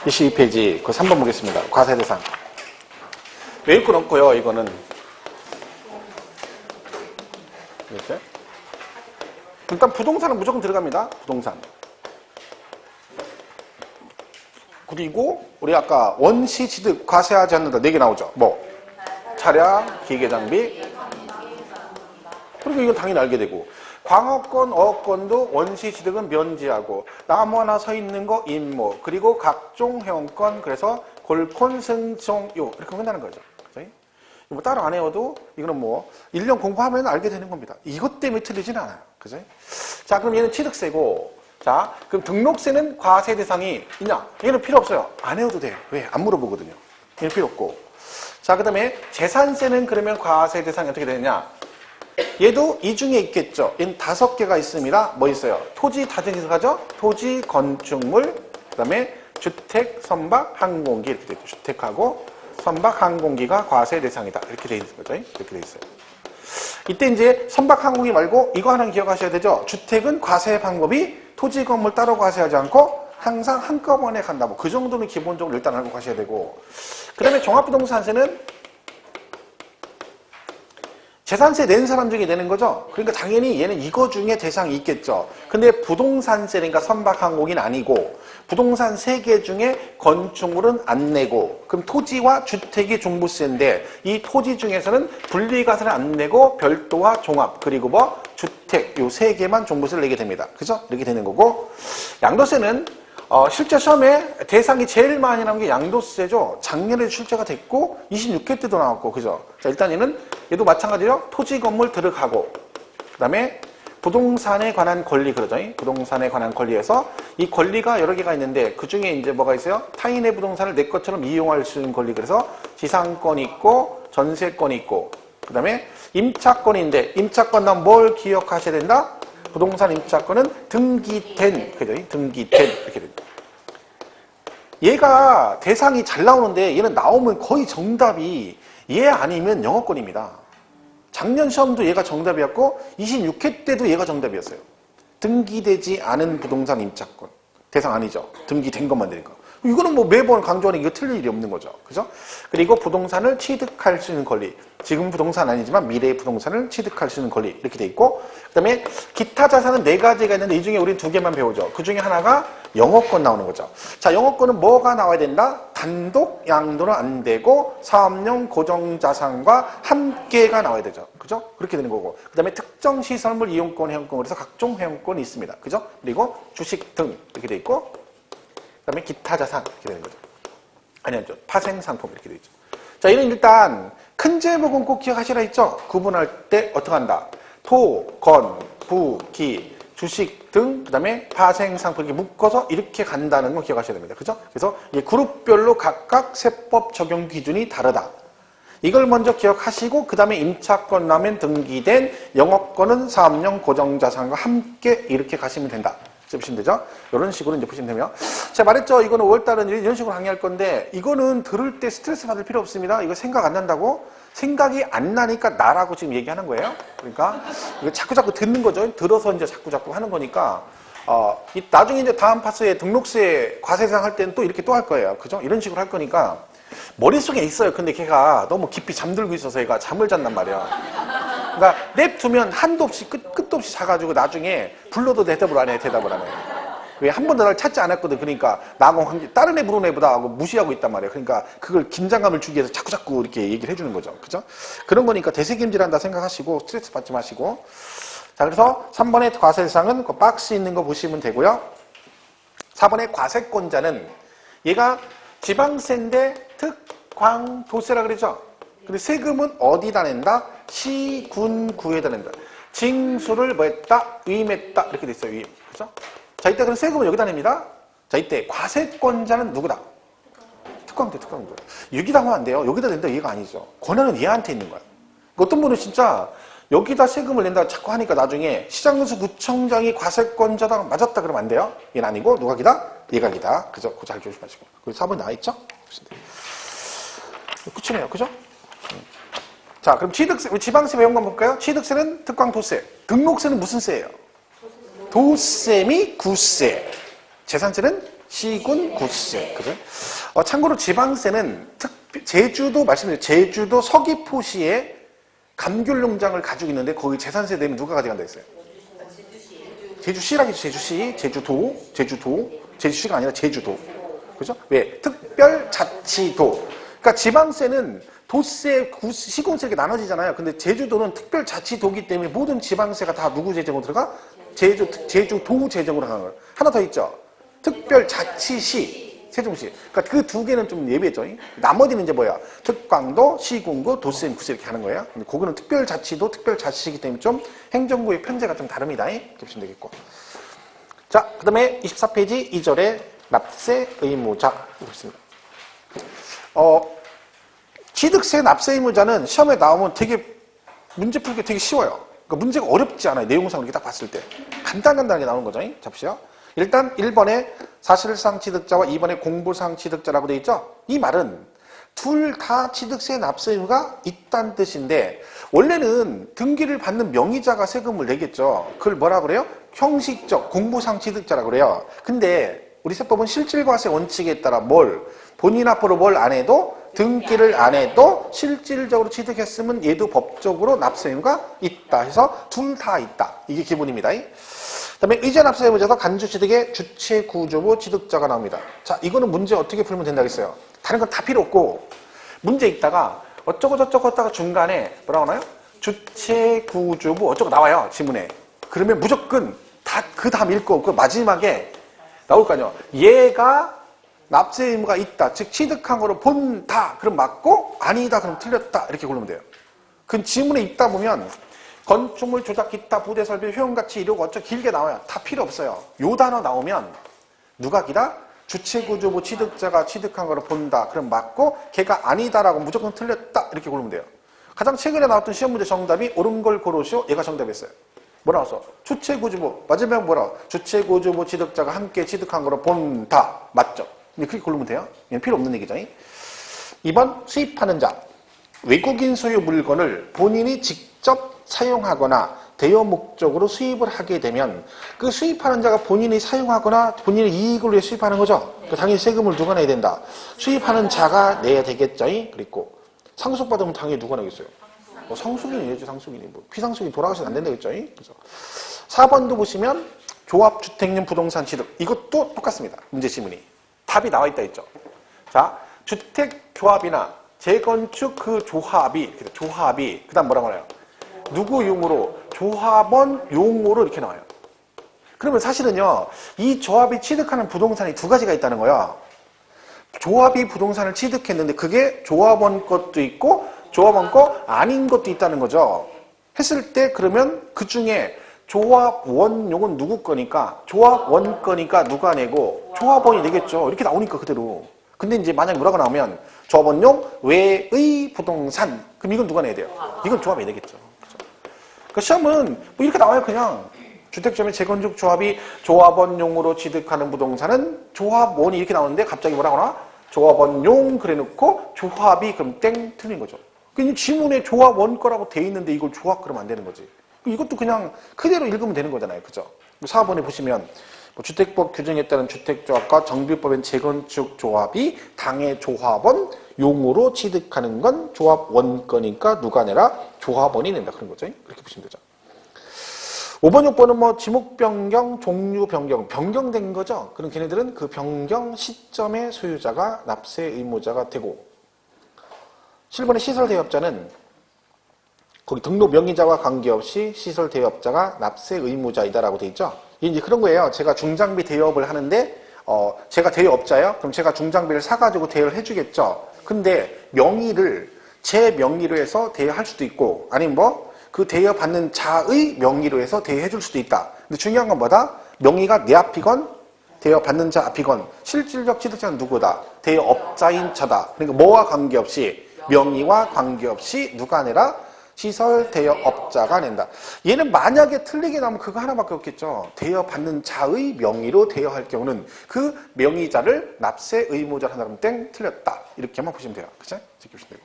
22페이지 그 3번 보겠습니다. 과세대상. 외울 건 없고요. 이거는. 이렇게. 일단 부동산은 무조건 들어갑니다. 부동산. 그리고 우리 아까 원시 취득 과세하지 않는다 4개 나오죠. 뭐? 차량, 기계장비. 그리고 이건 당연히 알게 되고. 광어권, 어업권도 원시 취득은 면제하고 나무 하나 서 있는 거 임모 그리고 각종 회원권 그래서 골콘, 승종, 요 이렇게 끝나는 거죠. 그죠? 뭐 따로 안 외워도 이거는 뭐 1년 공부하면 알게 되는 겁니다. 이것 때문에 틀리진 않아요. 그죠? 자, 그럼 얘는 취득세고 자, 그럼 등록세는 과세 대상이 있냐? 얘는 필요 없어요. 안 외워도 돼요. 왜? 안 물어보거든요. 얘는 필요 없고. 자, 그 다음에 재산세는 그러면 과세 대상이 어떻게 되느냐? 얘도 이 중에 있겠죠. 얘는 5개가 있습니다. 뭐 있어요? 토지 다중이서 가죠? 토지, 건축물, 그 다음에 주택, 선박, 항공기 이렇게 되죠. 주택하고 선박, 항공기가 과세 대상이다. 이렇게 돼 있는 거죠. 이렇게 돼 있어요. 이때 이제 선박, 항공기 말고 이거 하나 기억하셔야 되죠. 주택은 과세 방법이 토지, 건물 따로 과세하지 않고 항상 한꺼번에 간다. 뭐 그 정도는 기본적으로 일단 알고 가셔야 되고. 그 다음에 종합부동산세는 재산세 낸 사람 중에 내는 거죠. 그러니까 당연히 얘는 이거 중에 대상이 있겠죠. 근데 부동산세니까 선박항공기는 아니고 부동산 3개 중에 건축물은 안 내고 그럼 토지와 주택이 종부세인데 이 토지 중에서는 분리과세는 안 내고 별도와 종합 그리고 뭐 주택 요 3개만 종부세를 내게 됩니다. 그죠? 이렇게 되는 거고 양도세는 실제 시험에 대상이 제일 많이 나온 게 양도세죠. 작년에 출제가 됐고 26회 때도 나왔고 그죠? 자, 일단 얘도 마찬가지로 토지 건물 들어가고 그 다음에 부동산에 관한 권리 그러죠. 부동산에 관한 권리에서 이 권리가 여러 개가 있는데 그 중에 이제 뭐가 있어요? 타인의 부동산을 내 것처럼 이용할 수 있는 권리 그래서 지상권이 있고 전세권이 있고 그 다음에 임차권인데 임차권 나면 뭘 기억하셔야 된다? 부동산 임차권은 등기된, 그죠? 등기된, 이렇게 됩니다. 얘가 대상이 잘 나오는데 얘는 나오면 거의 정답이 얘 아니면 영어권입니다. 작년 시험도 얘가 정답이었고 26회 때도 얘가 정답이었어요. 등기되지 않은 부동산 임차권. 대상 아니죠. 등기된 것만 되니까. 이거는 뭐 매번 강조하는 이거 틀릴 일이 없는 거죠. 그죠? 그리고 부동산을 취득할 수 있는 권리. 지금 부동산 아니지만 미래의 부동산을 취득할 수 있는 권리. 이렇게 돼 있고. 그 다음에 기타 자산은 4가지가 있는데 이 중에 우리는 2개만 배우죠. 그 중에 하나가 영어권 나오는 거죠. 자, 영어권은 뭐가 나와야 된다? 단독 양도는 안 되고 사업용 고정자산과 함께가 나와야 되죠. 그죠? 그렇게 되는 거고. 그 다음에 특정 시설물 이용권, 회원권 그래서 각종 회원권이 있습니다. 그죠? 그리고 주식 등 이렇게 돼 있고 그 다음에 기타 자산 이렇게 되는 거죠. 아니죠. 파생 상품 이렇게 되어 있죠. 자, 얘는 일단 큰 제목은 꼭 기억하시라 했죠. 구분할 때 어떻게 한다? 토, 건, 부, 기, 주식 등 그다음에 파생 상품 이렇게 묶어서 이렇게 간다는 거 기억하셔야 됩니다. 그죠? 그래서 이 그룹별로 각각 세법 적용 기준이 다르다. 이걸 먼저 기억하시고 그 다음에 임차권 나면 등기된 영업권은 사업용 고정자산과 함께 이렇게 가시면 된다. 보시면 되죠? 이런 식으로 이제 보시면 되면. 제가 말했죠? 이거는 5월달은 이런 식으로 강의할 건데, 이거는 들을 때 스트레스 받을 필요 없습니다. 이거 생각 안 난다고? 생각이 안 나니까 나라고 지금 얘기하는 거예요. 그러니까, 이거 자꾸 듣는 거죠. 들어서 이제 자꾸 하는 거니까, 나중에 이제 다음 파스에 등록세 과세상 할 때는 또 이렇게 또 할 거예요. 그죠? 이런 식으로 할 거니까, 머릿속에 있어요. 근데 걔가 너무 깊이 잠들고 있어서 얘가 잠을 잤단 말이야. 그러니까 냅두면 한도 없이 끝도 없이 자가지고 나중에 불러도 대답을 안 해. 왜 한 번도 날 찾지 않았거든. 그러니까 나하고 다른 애 부르는 애보다 하고 무시하고 있단 말이야. 그러니까 그걸 긴장감을 주기 위해서 자꾸 이렇게 얘기를 해주는 거죠. 그죠? 그런 거니까 대세김질한다 생각하시고 스트레스 받지 마시고. 자, 그래서 3번의 과세상은 그 박스 있는 거 보시면 되고요. 4번의 과세권자는 얘가 지방세인데 특광도세라 그러죠. 근데 세금은 어디다 낸다? 시, 군, 구에다 낸다. 징수를 뭐 했다? 위임했다. 이렇게 돼 있어요. 위임. 그죠? 자, 이때 그럼 세금은 여기다 냅니다. 자, 이때 과세권자는 누구다? 특광도. 여기다 하면 안 돼요. 여기다 낸다. 얘가 아니죠. 권한은 얘한테 있는 거야. 어떤 분은 진짜 여기다 세금을 낸다 자꾸 하니까 나중에 시장군수 구청장이 과세권자다 맞았다 그러면 안 돼요. 얘는 아니고 누가 기다? 얘가 기다. 그죠? 그거 잘 조심하시고. 그리고 4번이 나와있죠? 끝이네요. 그죠? 자, 그럼 취득세, 지방세 배운거 볼까요? 취득세는 특광도세. 등록세는 무슨 세예요? 도세 및 구세. 재산세는 시군, 구세. 그죠? 참고로 지방세는 제주도 말씀드린 제주도 서귀포시에 감귤 농장을 가지고 있는데 거기 재산세 내면 누가 가져간다 했어요? 제주시라겠죠. 제주시, 제주시가 아니라 제주도. 그죠? 왜? 특별자치도. 그러니까 지방세는 도세, 시군세 이렇게 나눠지잖아요. 근데 제주도는 특별자치도기 때문에 모든 지방세가 다 누구 재정으로 들어가? 제주도 재정으로 가는 거예요. 하나 더 있죠. 특별자치시, 세종시. 그러니까 그 두 개는 좀 예외죠. 나머지는 이제 뭐야? 특광도, 시군구, 도세, 구세 이렇게 하는 거예요. 근데 그거는 특별자치도, 특별자치시기 때문에 좀 행정부의 편제가 좀 다릅니다. 이렇게 보시면 되겠고. 자, 그 다음에 24페이지 2절에 납세 의무자. 있습니다. 취득세 납세 의무자는 시험에 나오면 되게 문제 풀기 되게 쉬워요. 그러니까 문제가 어렵지 않아요. 내용상으로 이렇게 딱 봤을 때. 간단하게 나오는 거죠. 잡시요. 일단 1번에 사실상 취득자와 2번에 공부상 취득자라고 되어 있죠. 이 말은 둘 다 취득세 납세 의무가 있다는 뜻인데 원래는 등기를 받는 명의자가 세금을 내겠죠. 그걸 뭐라 그래요? 형식적 공부상 취득자라고 그래요. 근데 우리 세법은 실질과세 원칙에 따라 본인 앞으로 뭘 안 해도 등기를 안 해도 실질적으로 취득했으면 얘도 법적으로 납세 의무가 있다 해서 둘 다 있다. 이게 기본입니다. 그 다음에 의제 납세 의무자에서 간주취득의 주체구조부 취득자가 나옵니다. 자, 이거는 문제 어떻게 풀면 된다겠어요? 다른 건 다 필요 없고 문제 읽다가 어쩌고 저쩌고 하다가 중간에 뭐라고 하나요? 주체구조부 어쩌고 나와요. 지문에. 그러면 무조건 다 그 다음 읽고 그 마지막에 나올 거 아니에요. 얘가 납세 의무가 있다. 즉 취득한 거로 본다. 그럼 맞고 아니다. 그럼 틀렸다. 이렇게 고르면 돼요. 그 지문에 읽다 보면 건축물 조작 기타 부대 설비 효용가치 이러고 어쩌고 길게 나와요. 다 필요 없어요. 요 단어 나오면 누가 기다? 주체구조부 취득자가 취득한 거로 본다. 그럼 맞고 걔가 아니다라고 무조건 틀렸다. 이렇게 고르면 돼요. 가장 최근에 나왔던 시험 문제 정답이 옳은 걸 고르시오. 얘가 정답이었어요. 뭐라 써? 주체구조부. 마지막 뭐라? 주체구조부 취득자가 함께 취득한 거로 본다. 맞죠? 그렇게 고르면 돼요. 이건 필요 없는 얘기죠. 2번 수입하는 자. 외국인 소유 물건을 본인이 직접 사용하거나 대여 목적으로 수입을 하게 되면 그 수입하는 자가 본인이 사용하거나 본인의 이익을 위해 수입하는 거죠. 그러니까 당연히 세금을 누가 내야 된다. 수입하는 자가 내야 되겠죠. 그리고 상속받으면 당연히 누가 내겠어요. 상속인이 내야죠. 상속인이. 피상속인 돌아가시면 안 된다겠죠. 그래서 4번도 보시면 조합주택용 부동산 취득. 이것도 똑같습니다. 문제 지문이. 답이 나와 있다 했죠. 자, 주택조합이나 재건축 그 조합이 그 다음 뭐라고 하나요? 누구 용으로? 조합원 용으로 이렇게 나와요. 그러면 사실은요, 이 조합이 취득하는 부동산이 두 가지가 있다는 거야. 조합이 부동산을 취득했는데 그게 조합원 것도 있고 조합원 거 아닌 것도 있다는 거죠. 했을 때 그러면 그 중에 조합원용은 누구 거니까 조합원 거니까 누가 내고 조합원이 내겠죠. 이렇게 나오니까 그대로. 근데 이제 만약 뭐라고 나오면 조합원용 외의 부동산 그럼 이건 누가 내야 돼요? 이건 조합이 내겠죠. 그 시험은 뭐 이렇게 나와요. 그냥 주택점의 재건축 조합이 조합원용으로 취득하는 부동산은 조합원이 이렇게 나오는데 갑자기 뭐라고 나와? 조합원용 그래 놓고 조합이 그럼 땡 틀린 거죠. 그 지문에 조합원 거라고 돼 있는데 이걸 조합 그러면 안 되는 거지. 이것도 그냥 그대로 읽으면 되는 거잖아요. 그죠? 4번에 보시면 주택법 규정에 따른 주택조합과 정비법엔 재건축 조합이 당해 조합원 용으로 취득하는 건 조합원 거니까 누가 내라? 조합원이 낸다. 그런 거죠. 그렇게 보시면 되죠. 5번, 6번은 뭐 지목 변경, 종류 변경된 거죠. 그럼 걔네들은 그 변경 시점의 소유자가 납세 의무자가 되고 7번의 시설 대여업자는 거기 등록 명의자와 관계없이 시설 대여업자가 납세 의무자이다라고 돼 있죠. 이게 이제 그런 거예요. 제가 중장비 대여업을 하는데 제가 대여업자예요. 그럼 제가 중장비를 사가지고 대여를 해주겠죠. 근데 명의를 제 명의로 해서 대여할 수도 있고 아니면 그 대여받는 자의 명의로 해서 대여해 줄 수도 있다. 근데 중요한 건 뭐다? 명의가 내 앞이건 대여받는 자 앞이건 실질적 취득자는 누구다? 대여업자인 자다. 그러니까 뭐와 관계없이 명의와 관계없이 누가 내라? 시설 대여업자가 낸다. 얘는 만약에 틀리게 나오면 그거 하나밖에 없겠죠. 대여받는 자의 명의로 대여할 경우는 그 명의자를 납세 의무자로 한다 그러면 땡 틀렸다. 이렇게만 보시면 돼요. 그죠? 이렇게 보시면 되고.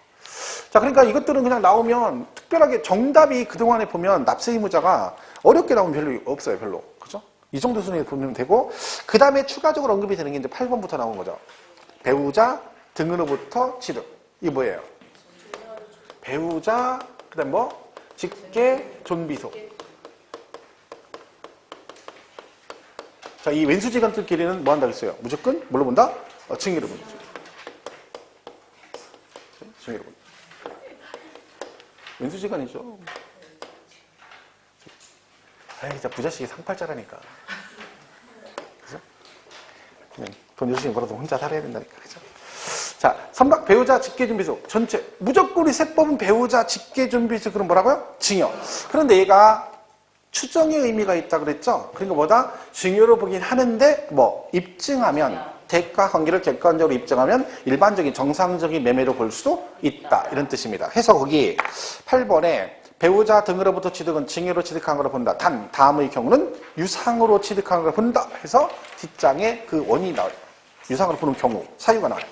자, 그러니까 이것들은 그냥 나오면 특별하게 정답이 그동안에 보면 납세 의무자가 어렵게 나오면 별로 없어요. 별로. 그죠? 이 정도 수준에 보면 되고, 그 다음에 추가적으로 언급이 되는 게 이제 8번부터 나온 거죠. 배우자 등으로부터 취득. 이게 뭐예요? 배우자, 그 다음 뭐? 직계, 존비속. 자, 이 왼수지간들끼리는 뭐 한다고 했어요? 무조건 뭘로 본다? 증여로 본다. 증여로 본다. 왼수지간이죠. 아이, 진짜 부자식이 상팔자라니까. 그죠? 그냥 돈 열심히 벌어도 혼자 살아야 된다니까. 그죠? 자, 선박 배우자 직계존비속 전체 무조건 우리 세법은 배우자 직계존비속 그럼 뭐라고요? 증여. 그런데 얘가 추정의 의미가 있다 그랬죠? 그러니까 뭐다? 증여로 보긴 하는데 뭐 입증하면 대가 관계를 객관적으로 입증하면 일반적인 정상적인 매매로 볼 수도 있다 이런 뜻입니다. 해서 거기 8번에 배우자 등으로부터 취득은 증여로 취득한 걸로 본다. 단 다음의 경우는 유상으로 취득한 걸로 본다 해서 뒷장에 그 원인이 나와요. 유상으로 보는 경우 사유가 나와요.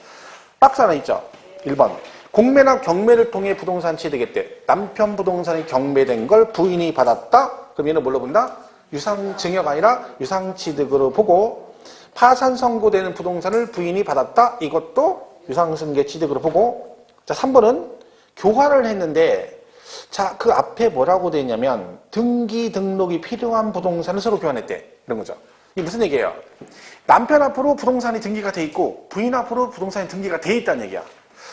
박스 하나 있죠. 1번. 공매나 경매를 통해 부동산 취득했대. 남편 부동산이 경매된 걸 부인이 받았다. 그럼 얘는 뭘로 본다? 유상 증여가 아니라 유상 취득으로 보고 파산 선고되는 부동산을 부인이 받았다. 이것도 유상 승계 취득으로 보고 자 3번은 교환을 했는데 자 그 앞에 뭐라고 돼 있냐면 등기 등록이 필요한 부동산을 서로 교환했대. 이런 거죠. 이게 무슨 얘기예요? 남편 앞으로 부동산이 등기가 돼 있고 부인 앞으로 부동산이 등기가 돼 있다는 얘기야.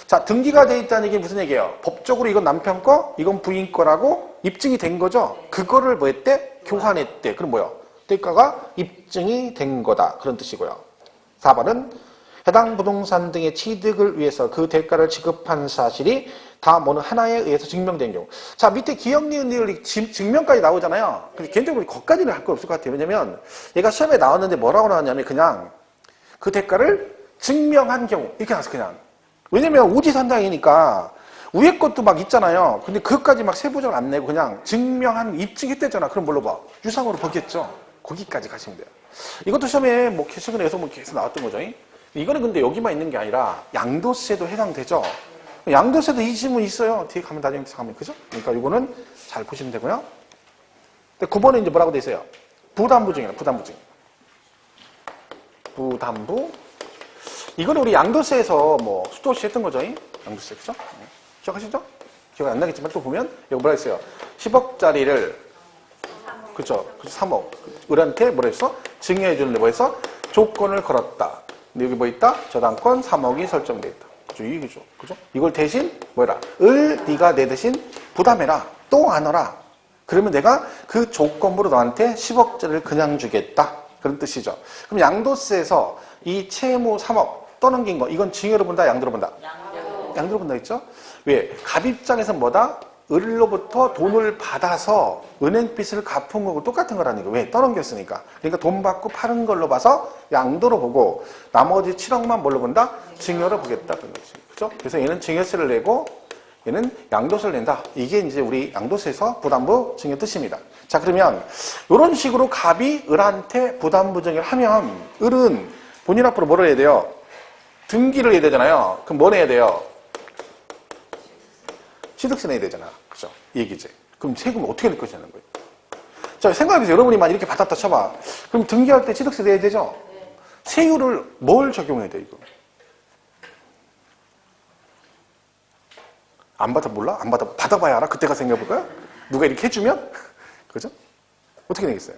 자, 등기가 돼 있다는 얘기 무슨 얘기예요? 법적으로 이건 남편 거, 이건 부인 거라고 입증이 된 거죠. 그거를 뭐 했대? 교환했대. 그럼 뭐야? 대가가 입증이 된 거다. 그런 뜻이고요. 4번은 해당 부동산 등의 취득을 위해서 그 대가를 지급한 사실이 다 어느 하나에 의해서 증명된 경우. 자, 밑에 기억, 니은, 리을 증명까지 나오잖아요. 근데 개인적으로 거기까지는 할 거 없을 것 같아요. 왜냐면 얘가 시험에 나왔는데 뭐라고 나왔냐면 그냥 그 대가를 증명한 경우. 이렇게 나왔어, 그냥. 왜냐면 오지선당이니까 위에 것도 막 있잖아요. 근데 그것까지 막 세부적으로 안 내고 그냥 증명한, 입증했대잖아. 그럼 뭘로 봐? 유상으로 보겠죠. 거기까지 가시면 돼요. 이것도 시험에 뭐 최근에 뭐 계속 나왔던 거죠. 이거는 근데 여기만 있는 게 아니라 양도세도 해당되죠. 양도세도 이 지문 있어요. 뒤에 가면 나중에 가면 그죠? 그러니까 이거는 잘 보시면 되고요. 근데 9번에 이제 뭐라고 돼 있어요? 부담부증이에요. 부담부증. 부담부. 이거는 우리 양도세에서 뭐 수도시 했던 거죠. 양도세 그죠? 기억하시죠? 기억 안 나겠지만 또 보면 여기 뭐라 했어요? 10억짜리를 그죠? 3억 을한테 뭐라 했어? 증여해 주는데 뭐 했어? 조건을 걸었다. 근데 여기 뭐 있다? 저당권 3억이 설정돼 있다. 그죠? 이거죠. 그죠? 이걸 대신 뭐해라? 을 네가 내 대신 부담해라. 또 안 와라. 그러면 내가 그 조건으로 너한테 10억짜리를 그냥 주겠다. 그런 뜻이죠. 그럼 양도세에서 이 채무 3억 떠넘긴 거 이건 증여로 본다? 양도로 본다? 양도로 본다 했죠? 왜? 갑 입장에서는 뭐다? 을로부터 돈을 받아서 은행빚을 갚은 거고 똑같은 거라는 거. 왜? 떠넘겼으니까. 그러니까 돈 받고 파는 걸로 봐서 양도로 보고 나머지 7억만 뭘로 본다? 증여로 보겠다. 그런 거지. 그죠? 그래서 얘는 증여세를 내고 얘는 양도세를 낸다. 이게 이제 우리 양도세에서 부담부 증여 뜻입니다. 자, 그러면 이런 식으로 갑이 을한테 부담부 증여를 하면 을은 본인 앞으로 뭐를 해야 돼요? 등기를 해야 되잖아요. 그럼 뭘 해야 돼요? 취득세 내야 되잖아. 그죠? 이 얘기지. 그럼 세금을 어떻게 낼 것이냐는 거예요. 자, 생각해보세요. 여러분이 만약 이렇게 받았다 쳐봐. 그럼 등기할 때 취득세 내야 되죠? 세율을 뭘 적용해야 돼, 이거? 안 받아 몰라? 안 받아, 받아봐야 알아? 그때가 생각해볼 거야? 누가 이렇게 해주면? 그죠? 어떻게 내겠어요?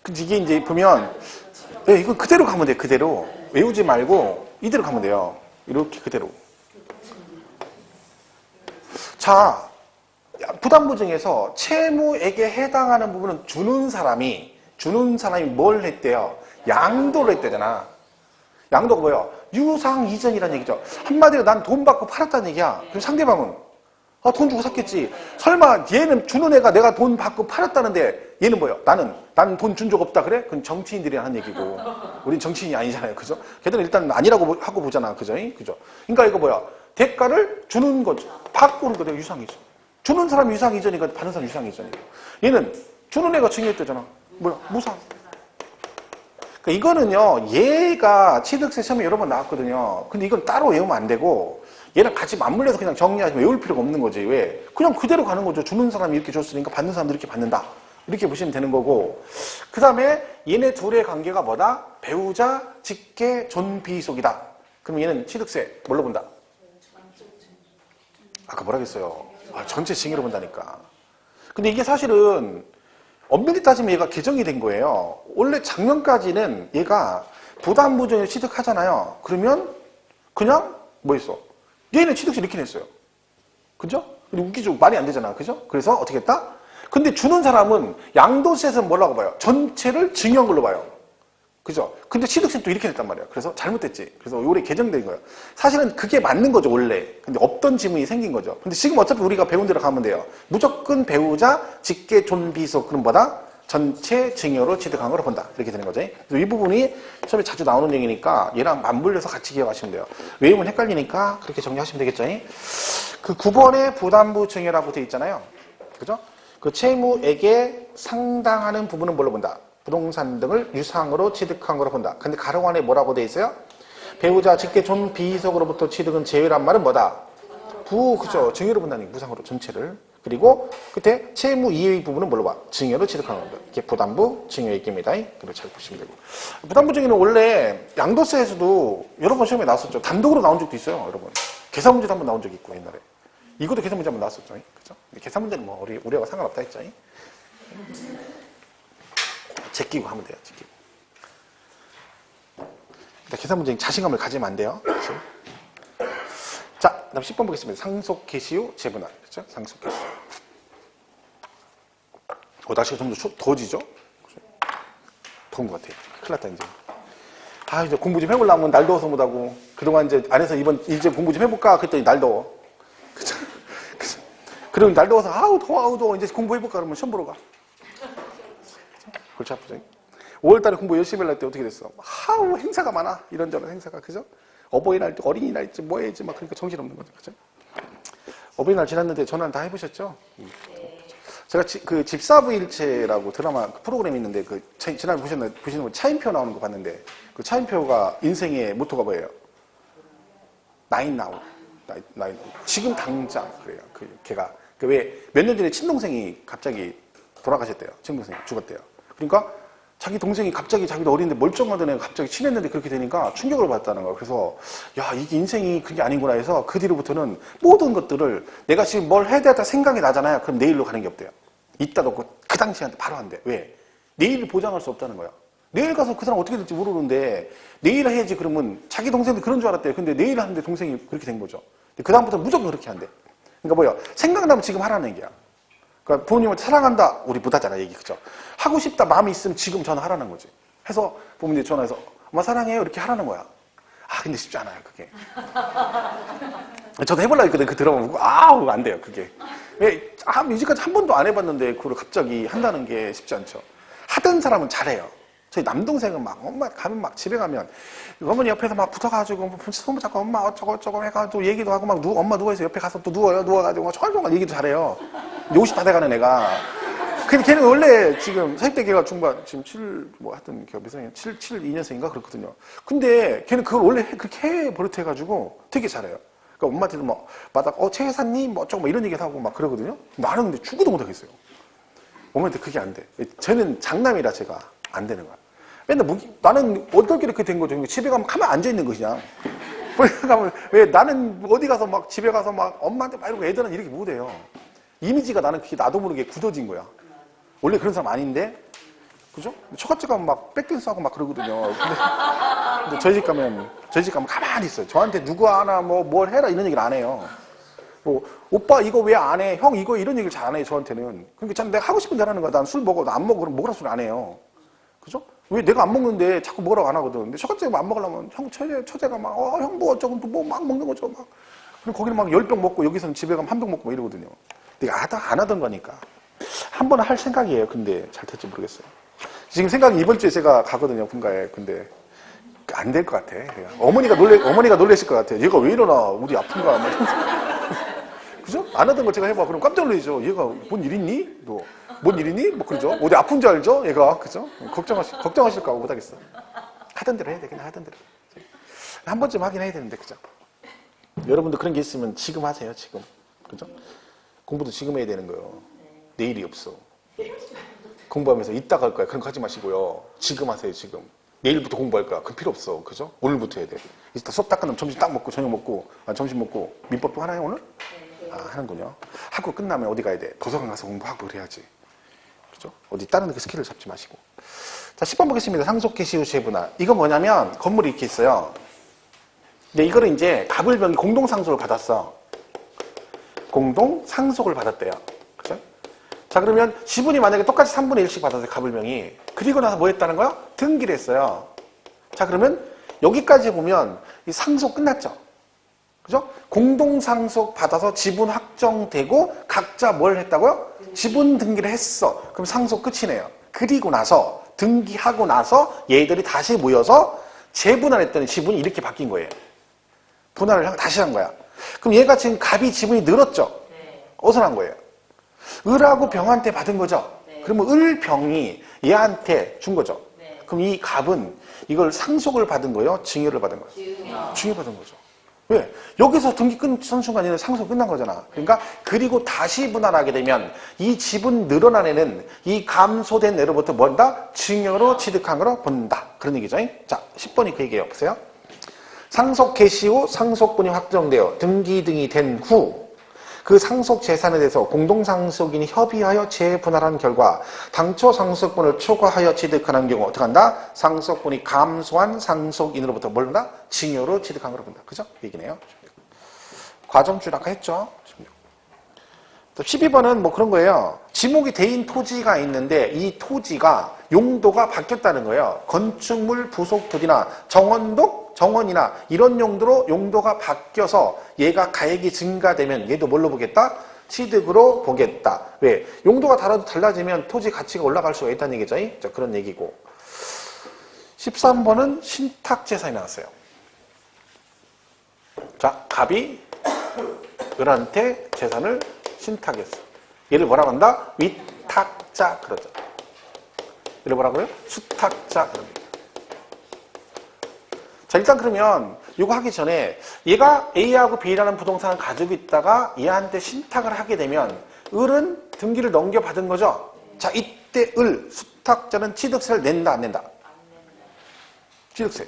근데 이게 이제 보면, 예, 이거 그대로 가면 돼, 그대로. 외우지 말고, 이대로 가면 돼요. 이렇게 그대로. 자, 부담부 중에서 채무에게 해당하는 부분은 주는 사람이 뭘 했대요? 양도를 했대잖아. 양도가 뭐예요? 유상 이전이라는 얘기죠. 한마디로 난 돈 받고 팔았다는 얘기야. 그럼 상대방은 돈 주고 샀겠지. 설마 얘는 주는 애가 내가 돈 받고 팔았다는데 얘는 뭐예요? 나는 돈 준 적 없다 그래? 그건 정치인들이 하는 얘기고 우린 정치인이 아니잖아요. 그죠? 걔들은 일단 아니라고 하고 보잖아. 그죠? 그죠? 그러니까 이거 뭐야? 대가를 주는 거죠. 받고 오는 거죠. 유상이죠. 주는 사람이 유상이전이니까 받는 사람이 유상이전이고 얘는 주는 애가 증여했대잖아. 뭐야? 무상. 그러니까 이거는요, 얘가 취득세 시험에 여러 번 나왔거든요. 근데 이건 따로 외우면 안 되고, 얘랑 같이 맞물려서 그냥 정리하시면 외울 필요가 없는 거지. 왜? 그냥 그대로 가는 거죠. 주는 사람이 이렇게 줬으니까 받는 사람도 이렇게 받는다. 이렇게 보시면 되는 거고. 그 다음에 얘네 둘의 관계가 뭐다? 배우자, 직계, 존비속이다. 그럼 얘는 취득세 뭘로 본다? 아까 뭐라겠어요? 전체 징여로 본다니까. 근데 이게 사실은 엄밀히 따지면 얘가 개정이 된 거예요. 원래 작년까지는 얘가 부담부정을 취득하잖아요. 그러면 그냥 뭐 했어? 얘는 취득세 이렇게 냈어요. 그죠? 근데 웃기죠? 말이 안 되잖아. 그죠? 그래서 어떻게 했다? 근데 주는 사람은 양도세에서는 뭐라고 봐요? 전체를 증여한 걸로 봐요. 그죠? 근데 취득세는 또 이렇게 냈단 말이야. 그래서 잘못됐지. 그래서 올해 개정된 거예요. 사실은 그게 맞는 거죠, 원래. 근데 없던 지문이 생긴 거죠. 근데 지금 어차피 우리가 배운 대로 가면 돼요. 무조건 배우자, 직계, 존비속, 그럼 뭐다? 전체 증여로 취득한 거로 본다. 이렇게 되는 거죠. 그래서 이 부분이 처음에 자주 나오는 얘기니까 얘랑 맞물려서 같이 기억하시면 돼요. 외우면 헷갈리니까 그렇게 정리하시면 되겠죠. 그 9번에 부담부 증여라고 되어 있잖아요. 그죠? 그 채무액에 상당하는 부분은 뭘로 본다? 부동산 등을 유상으로 취득한 거로 본다. 근데 가로 안에 뭐라고 돼 있어요? 배우자, 직계, 존비속으로부터 취득은 제외란 말은 뭐다? 그죠? 증여로 본다니 무상으로 전체를. 그리고 끝에 채무 이외의 부분은 뭘로 봐? 증여로 취득하는 겁니다. 이게 부담부 증여액입니다. 그리고 잘 보시면 되고. 부담부 증여는 원래 양도세에서도 여러 번 시험에 나왔었죠. 단독으로 나온 적도 있어요, 여러분. 계산 문제도 한번 나온 적이 있고 옛날에. 이것도 계산 문제 한번 나왔었죠. 그죠? 계산 문제는 뭐 우리하고 상관없다 했죠. 제끼고 하면 돼요. 제끼고. 계산 문제는 자신감을 가지면 안 돼요. 그렇죠? 자, 다음 10번 보겠습니다. 상속 개시 후 재분할. 그렇죠? 상속 개시. 날씨가 좀 더 더워지죠? 더운 것 같아요. 큰일 났다, 이제. 이제 공부 좀 해보려면 날 더워서 못하고, 그동안 이제 안에서 이제 공부 좀 해볼까? 그랬더니 날 더워. 그죠? 그러면 날 더워서, 더워. 이제 공부해볼까? 그러면 시험 보러 가. 골치 아프죠? 5월달에 공부 열심히 할 때 어떻게 됐어? 행사가 많아. 이런저런 행사가. 그죠? 어버이날, 어린이날지 뭐 해야지 막 그러니까 정신없는 거죠. 그죠? 어버이날 지났는데 전화는 다 해보셨죠? 제가 그 집사부일체라고 드라마 프로그램이 있는데 지난해 보시는 분 차인표 나오는 거 봤는데 그 차인표가 인생의 모토가 뭐예요? 나인 나우. 지금 당장 그래요. 걔가 왜 몇 년 전에 친동생이 갑자기 돌아가셨대요. 친동생이 죽었대요. 그러니까 자기 동생이 갑자기 자기도 어린데 멀쩡하던 애가 갑자기 친했는데 그렇게 되니까 충격을 받았다는 거야. 그래서 이게 인생이 그게 아니구나 해서 그 뒤로부터는 모든 것들을 내가 지금 뭘 해야 되다 생각이 나잖아요. 그럼 내일로 가는 게 없대요. 이따 놓고 그 당시한테 바로 한대. 왜? 내일을 보장할 수 없다는 거야. 내일 가서 그 사람 어떻게 될지 모르는데 내일 해야지 그러면 자기 동생도 그런 줄 알았대요. 근데 내일 하는데 동생이 그렇게 된 거죠. 그 다음부터 무조건 그렇게 한대. 그러니까 뭐야? 생각나면 지금 하라는 얘기야. 그러니까 부모님한테 사랑한다 우리 못하잖아 얘기. 그죠? 하고 싶다 마음이 있으면 지금 전화하라는 거지. 해서 부모님 전화해서 엄마 사랑해요 이렇게 하라는 거야. 근데 쉽지 않아요 그게. 저도 해보려고 했거든. 그 드라마 보고 안 돼요 그게. 왜 이제까지 한 번도 안 해봤는데 그걸 갑자기 한다는 게 쉽지 않죠. 하던 사람은 잘해요. 저희 남동생은 막 엄마 가면 막 집에 가면 어머니 옆에서 막 붙어가지고 손 잡고 엄마 어쩌고 해가지고 얘기도 하고 막 엄마 누워있어 옆에 가서 또 누워가지고 막 철종일 얘기도 잘해요. 50 다 돼가는 애가. 근데 걔는 원래 지금 40대 걔가 중반 지금 하여튼 걔가 몇 살이냐 2년생인가 그렇거든요. 근데 걔는 그걸 원래 그렇게 해 버릇해가지고 되게 잘해요. 그러니까 엄마한테도 막 마다 최 회사님 뭐 어쩌고 막 이런 얘기도 하고 막 그러거든요. 나는 근데 죽어도 못하겠어요. 엄마한테 그게 안 돼. 쟤는 장남이라 제가 안 되는 거야. 맨날 나는 어떻게 이렇게 된 거죠? 집에 가면 가만 앉아있는 거 그냥. 왜 나는 어디 가서 막 집에 가서 막 엄마한테 막 이러고 애들은 이렇게 못해요. 이미지가 나는 그게 나도 모르게 굳어진 거야. 원래 그런 사람 아닌데, 그죠? 처갓집 가면 막 뺏겨서 하고 막 그러거든요. 근데 저희 집 가면 가만히 있어요. 저한테 누구 하나 뭘 해라 이런 얘기를 안 해요. 오빠 이거 왜 안 해? 형 이거 이런 얘기를 잘 안 해요, 저한테는. 그러니까 참 내가 하고 싶은 대로 하는 거야. 난 술 먹어. 나 안 먹어. 그럼 먹으라 소리 안 해요. 그죠? 왜 내가 안 먹는데 자꾸 먹으라고 안 하거든. 근데 처갓집에 안 먹으려면 처제가 막, 형 뭐 어쩌고 뭐 막 먹는 거죠. 막. 그럼 거기는 막 10병 먹고 여기서는 집에 가면 1병 먹고 막 이러거든요. 내가 안 하던 거니까. 한 번은 할 생각이에요. 근데 잘 될지 모르겠어요. 지금 생각이 이번 주에 제가 가거든요. 분가에. 근데 안 될 것 같아. 어머니가 놀라실 것 같아요. 얘가 왜 이러나? 우리 아픈가? 그죠? 안 하던 걸 제가 해봐. 그럼 깜짝 놀라죠. 얘가 뭔 일 있니? 뭔 일 있니? 뭐 그러죠. 어디 아픈 줄 알죠? 얘가. 그죠? 걱정하실까 봐 못하겠어. 하던 대로 해야 되긴 하던 대로. 한 번쯤 하긴 해야 되는데, 그죠? 여러분도 그런 게 있으면 지금 하세요, 지금. 그죠? 공부도 지금 해야 되는 거예요. 내일이 없어. 공부하면서 이따가 할 거야. 그런 거 하지 마시고요. 지금 하세요, 지금. 내일부터 공부할 거야. 그건 필요 없어. 그죠? 오늘부터 해야 돼. 이따 수업 딱 끝나면 점심 딱 먹고, 저녁 먹고, 점심 먹고, 민법도 하나요, 오늘? 하는군요. 하고 끝나면 어디 가야 돼? 도서관 가서 공부하고 그래야지. 그죠? 어디 다른 그 스킬을 잡지 마시고. 자, 10번 보겠습니다. 상속계 시우 세분화. 이거 뭐냐면, 건물이 이렇게 있어요. 근데 이거를 이제 갑을병이 공동상속을 받았어. 공동상속을 받았대요. 그죠? 자, 그러면 지분이 만약에 똑같이 3분의 1씩 받았어요, 갑을병이. 그리고 나서 뭐 했다는 거야? 등기를 했어요. 자, 그러면 여기까지 보면 이 상속 끝났죠? 그죠? 공동상속 받아서 지분 확정되고 각자 뭘 했다고요? 지분 등기를 했어. 그럼 상속 끝이네요. 그리고 나서 등기하고 나서 얘들이 다시 모여서 재분할했더니 지분이 이렇게 바뀐 거예요. 분할을 다시 한 거야. 그럼 얘가 지금 갑이 지분이 늘었죠? 어디서 난 거예요? 을하고 병한테 받은 거죠? 그러면 을병이 얘한테 준 거죠? 그럼 이 갑은 이걸 상속을 받은 거예요? 증여를 받은 거예요? 증여 받은 거죠. 왜? 여기서 등기 끝선 순간에는 상속 끝난 거잖아. 그러니까 그리고 다시 분할하게 되면 이 지분 늘어난 애는 이 감소된 애로부터 뭔다? 증여로 취득한 거로 본다. 그런 얘기죠. 자, 10번이 그 얘기예요. 보세요. 상속 개시 후 상속분이 확정되어 등기 등이 된 후 그 상속 재산에 대해서 공동상속인이 협의하여 재분할한 결과 당초 상속분을 초과하여 취득하는 경우 어떻게 한다? 상속분이 감소한 상속인으로부터 뭘 한다? 증여로 취득한 거로 본다. 그죠? 얘기네요. 과점줄 아까 했죠? 12번은 뭐 그런 거예요. 지목이 대인 토지가 있는데 이 토지가 용도가 바뀌었다는 거예요. 건축물 부속 토지나 정원이나 이런 용도로 용도가 바뀌어서 얘가 가액이 증가되면 얘도 뭘로 보겠다? 취득으로 보겠다. 왜? 용도가 달라지면 토지 가치가 올라갈 수가 있다는 얘기죠. 자, 그런 얘기고. 13번은 신탁재산이 나왔어요. 자, 갑이 을한테 재산을 신탁했어. 얘를 뭐라고 한다? 위탁자 그러죠. 얘를 뭐라고요? 수탁자 그럽니다. 자, 일단 그러면 이거 하기 전에 얘가 A하고 B라는 부동산을 가지고 있다가 얘한테 신탁을 하게 되면 을은 등기를 넘겨받은 거죠. 자, 이때 을, 수탁자는 취득세를 낸다 안 낸다? 취득세.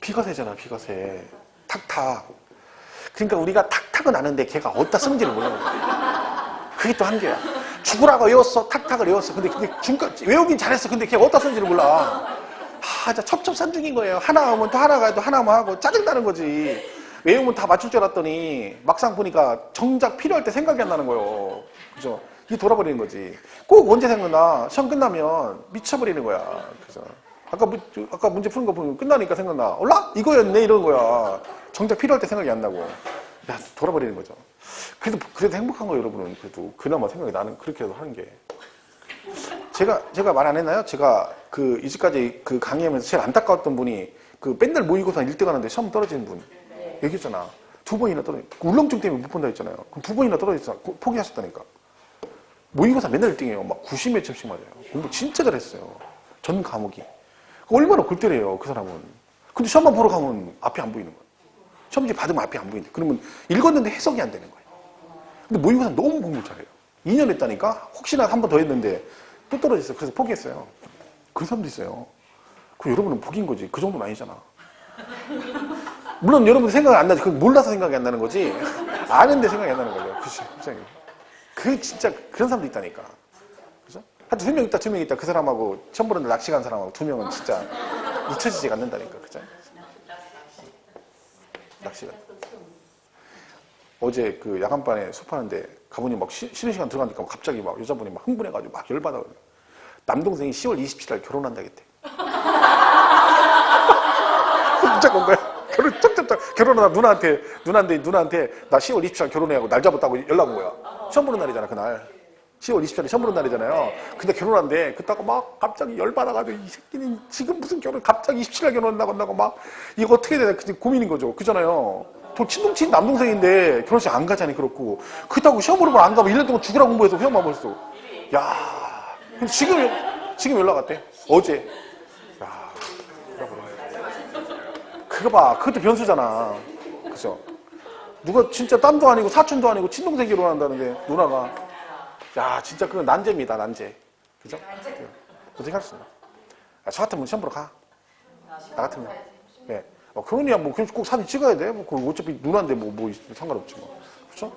비과세잖아, 비과세. 탁탁. 그러니까 우리가 탁탁은 아는데 걔가 어디다 쓰는지를 모르는 거야. 그게 또 한계야. 죽으라고 외웠어. 탁탁을 외웠어. 근데 외우긴 잘했어. 근데 걔가 어디다 쓰는지를 몰라. 진짜 첩첩산중인 거예요. 하나 하면 또 하나가 또 하나만 하고 짜증나는 거지. 외우면 다 맞출 줄 알았더니 막상 보니까 정작 필요할 때 생각이 안 나는 거예요. 그죠? 이게 돌아버리는 거지. 꼭 언제 생각나? 시험 끝나면 미쳐버리는 거야. 그죠? 아까 문제 푸는 거 보면 끝나니까 생각나. 올라? 이거였네? 이런 거야. 정작 필요할 때 생각이 안 나고. 야, 돌아버리는 거죠. 그래도 행복한 거예요, 여러분은. 그래도 그나마 생각이 나는 그렇게라도 하는 게. 제가 말 안 했나요? 제가 이제까지 강의하면서 제일 안타까웠던 분이 맨날 모의고사 1등 하는데 시험 떨어지는 분. 얘기했잖아. 2번이나 떨어졌 울렁증 때문에 못 본다 했잖아요. 그럼 2번이나 떨어졌잖아. 포기하셨다니까. 모의고사 맨날 1등이에요. 막 90몇 점씩 맞아요. 공부 진짜 잘했어요. 전 과목이. 얼마나 골 때려요, 그 사람은. 근데 시험만 보러 가면 앞이 안 보이는 거예요. 시험지 받으면 앞이 안 보이는데. 그러면 읽었는데 해석이 안 되는 거예요. 근데 모의고사 너무 공부를 잘해요. 2년 했다니까? 혹시나 한 번 더 했는데 또 떨어졌어요. 그래서 포기했어요. 그런 사람도 있어요. 그 여러분은 포기인 거지. 그 정도는 아니잖아. 물론 여러분 생각이 안 나지. 몰라서 생각이 안 나는 거지. 아는데 생각이 안 나는 거죠. 그치. 진짜 그런 사람도 있다니까. 그죠? 한 2명 있다, 2명 있다. 그 사람하고 처음 보는데 낚시 간 사람하고 2명은 진짜 잊혀지지가 않는다니까. 그죠? 낚시가. 어제 야간반에 수업하는데 가보니 막 쉬는 시간 들어가니까 갑자기 막 여자분이 막 흥분해가지고 막 열받아. 남동생이 10월 27일 결혼한다겠대. 진짜 건 거야. 결혼하다 누나한테 나 10월 27일 결혼해 하고 날 잡았다고 연락 온 거야. 처음 보는 날이잖아, 그날. 10월 27일이 처음 보는 날이잖아요. 근데 결혼한대. 그따가 막 갑자기 열받아가지고 이 새끼는 지금 무슨 갑자기 27일 결혼한다고 막 이거 어떻게 해야 되나 고민인 거죠. 그잖아요. 친동친 남동생인데 결혼식 안 가자니 그렇고 그렇다고 시험 보러 안 가면 1년 동안 죽으라 공부해서 시험만 벌써. 야, 근데 지금 연락 왔대. 어제. 야, 그거 봐. 그것도 변수잖아. 그죠? 누가 진짜 땀도 아니고 사촌도 아니고 친동생 결혼한다는데 누나가 야 진짜 그건 난제입니다. 난제. 그죠? 어떻게 할 수 있나? 저 같으면 시험 보러 가. 나 같으면. 예. 그러냐 뭐 그냥 꼭 사진 찍어야 돼. 뭐 그거 어차피 누나인데 뭐 상관없지 뭐. 그렇죠?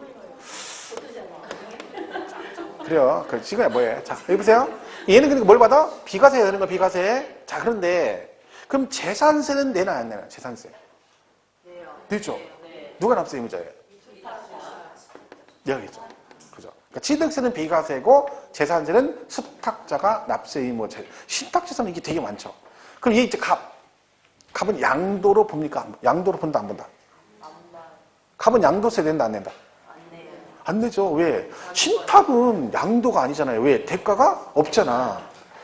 그래요. 그 찍어야 뭐해. 자 여기 보세요. 얘는 그러니까 뭘 받아? 비과세 되는 거 비과세. 자 그런데 그럼 재산세는 내나 안 내나? 재산세. 되죠? 누가 납세 의무자예요? 내가겠죠. 그죠? 그러니까 취득세는 비과세고 재산세는 수탁자가 납세 의무자. 신탁재산은 이게 되게 많죠. 그럼 얘 이제 갑은 양도로 봅니까? 양도로 본다 안 본다? 갑은 양도세 낸다 안 낸다? 안 내죠. 왜? 신탁은 양도가 아니잖아요. 왜? 대가가 없잖아.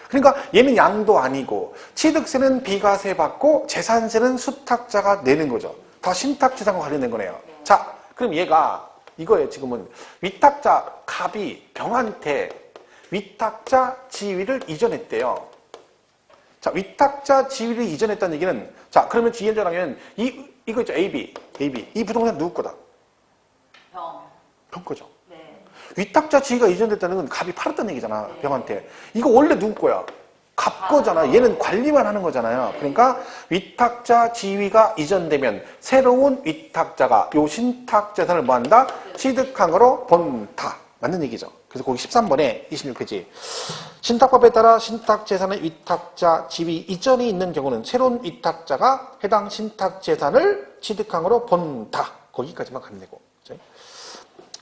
그러니까 얘는 양도 아니고 취득세는 비과세 받고 재산세는 수탁자가 내는 거죠. 다 신탁재산과 관련된 거네요. 자, 그럼 얘가 이거예요. 지금은 위탁자 갑이 병한테 위탁자 지위를 이전했대요. 자, 위탁자 지위를 이전했다는 얘기는 자, 그러면 지연전하면 이거 있죠. AB. 이 부동산 누구 거다? 병 거죠. 네. 위탁자 지위가 이전됐다는 건 갑이 팔았다는 얘기잖아. 병한테. 이거 원래 누구 거야? 갑 거잖아. 얘는 관리만 하는 거잖아요. 그러니까 위탁자 지위가 이전되면 새로운 위탁자가 요 신탁재산을 뭐 한다? 취득한 거로 본다. 맞는 얘기죠. 그래서 거기 13번에 26페이지 신탁법에 따라 신탁재산의 위탁자 지위 이전이 있는 경우는 새로운 위탁자가 해당 신탁재산을 취득한 거로 본다. 거기까지만 가면 되고.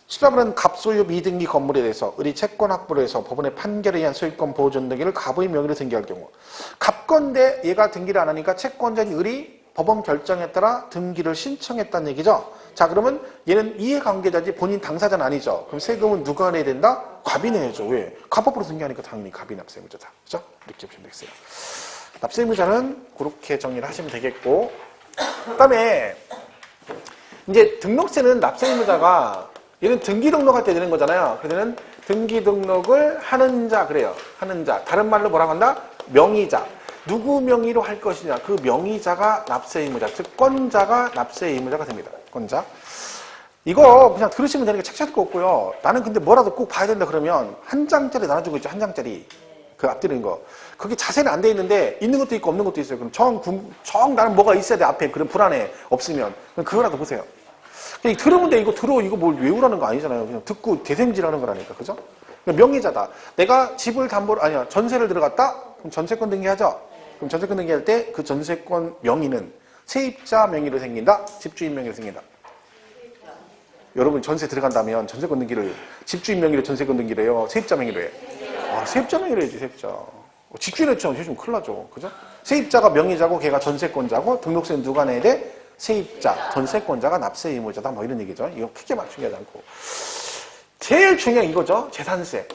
14번은 갑소유 미등기 건물에 대해서 의리 채권 확보를 해서 법원의 판결에 의한 소유권 보존 등기를 갑의 명의로 등기할 경우 갑건데 얘가 등기를 안 하니까 채권자인 의리 법원 결정에 따라 등기를 신청했다는 얘기죠. 자 그러면 얘는 이해관계자지 본인 당사자는 아니죠. 그럼 세금은 누가 내야 된다? 갑이 내야죠. 왜? 갑법으로 등기하니까 당연히 갑이 납세의무자다. 그죠? 이렇게 보시면 되겠어요. 납세의무자는 그렇게 정리를 하시면 되겠고 그 다음에 이제 등록세는 납세의무자가 얘는 등기 등록할 때 되는 거잖아요. 그래서 얘는 등기 등록을 하는 자 그래요. 하는 자. 다른 말로 뭐라고 한다? 명의자. 누구 명의로 할 것이냐. 그 명의자가 납세 의무자. 즉 건자가 납세 의무자가 됩니다. 건자. 이거 그냥 들으시면 되는 게 책 찾을 거 없고요. 나는 근데 뭐라도 꼭 봐야 된다 그러면 한 장짜리 나눠주고 있죠. 한 장짜리. 그 앞뒤는 거. 그게 자세는 안 돼 있는데 있는 것도 있고 없는 것도 있어요. 그럼 정 나는 뭐가 있어야 돼. 앞에. 그럼 불안해. 없으면. 그럼 그거라도 보세요. 들으면 돼. 이거 뭘 외우라는 거 아니잖아요. 그냥 듣고 대생질하는 거라니까. 그죠? 명의자다. 내가 집을 담보로, 아니야. 전세를 들어갔다? 그럼 전세권 등기하죠? 그럼 전세권 등기할 때 그 전세권 명의는 세입자 명의로 생긴다? 집주인 명의로 생긴다? 여러분 전세 들어간다면 전세권 등기를 집주인 명의로 전세권 등기를 해요? 세입자 명의로 해? 세입자 명의로 해야지, 세입자. 집주인 했죠? 해주면 큰일 나죠. 그죠? 세입자가 명의자고 걔가 전세권자고 등록세는 누가 내야 돼? 세입자, 전세권자가 납세 의무자다 뭐 이런 얘기죠. 이거 크게 맞추게 않고. 제일 중요한 이거죠. 재산세.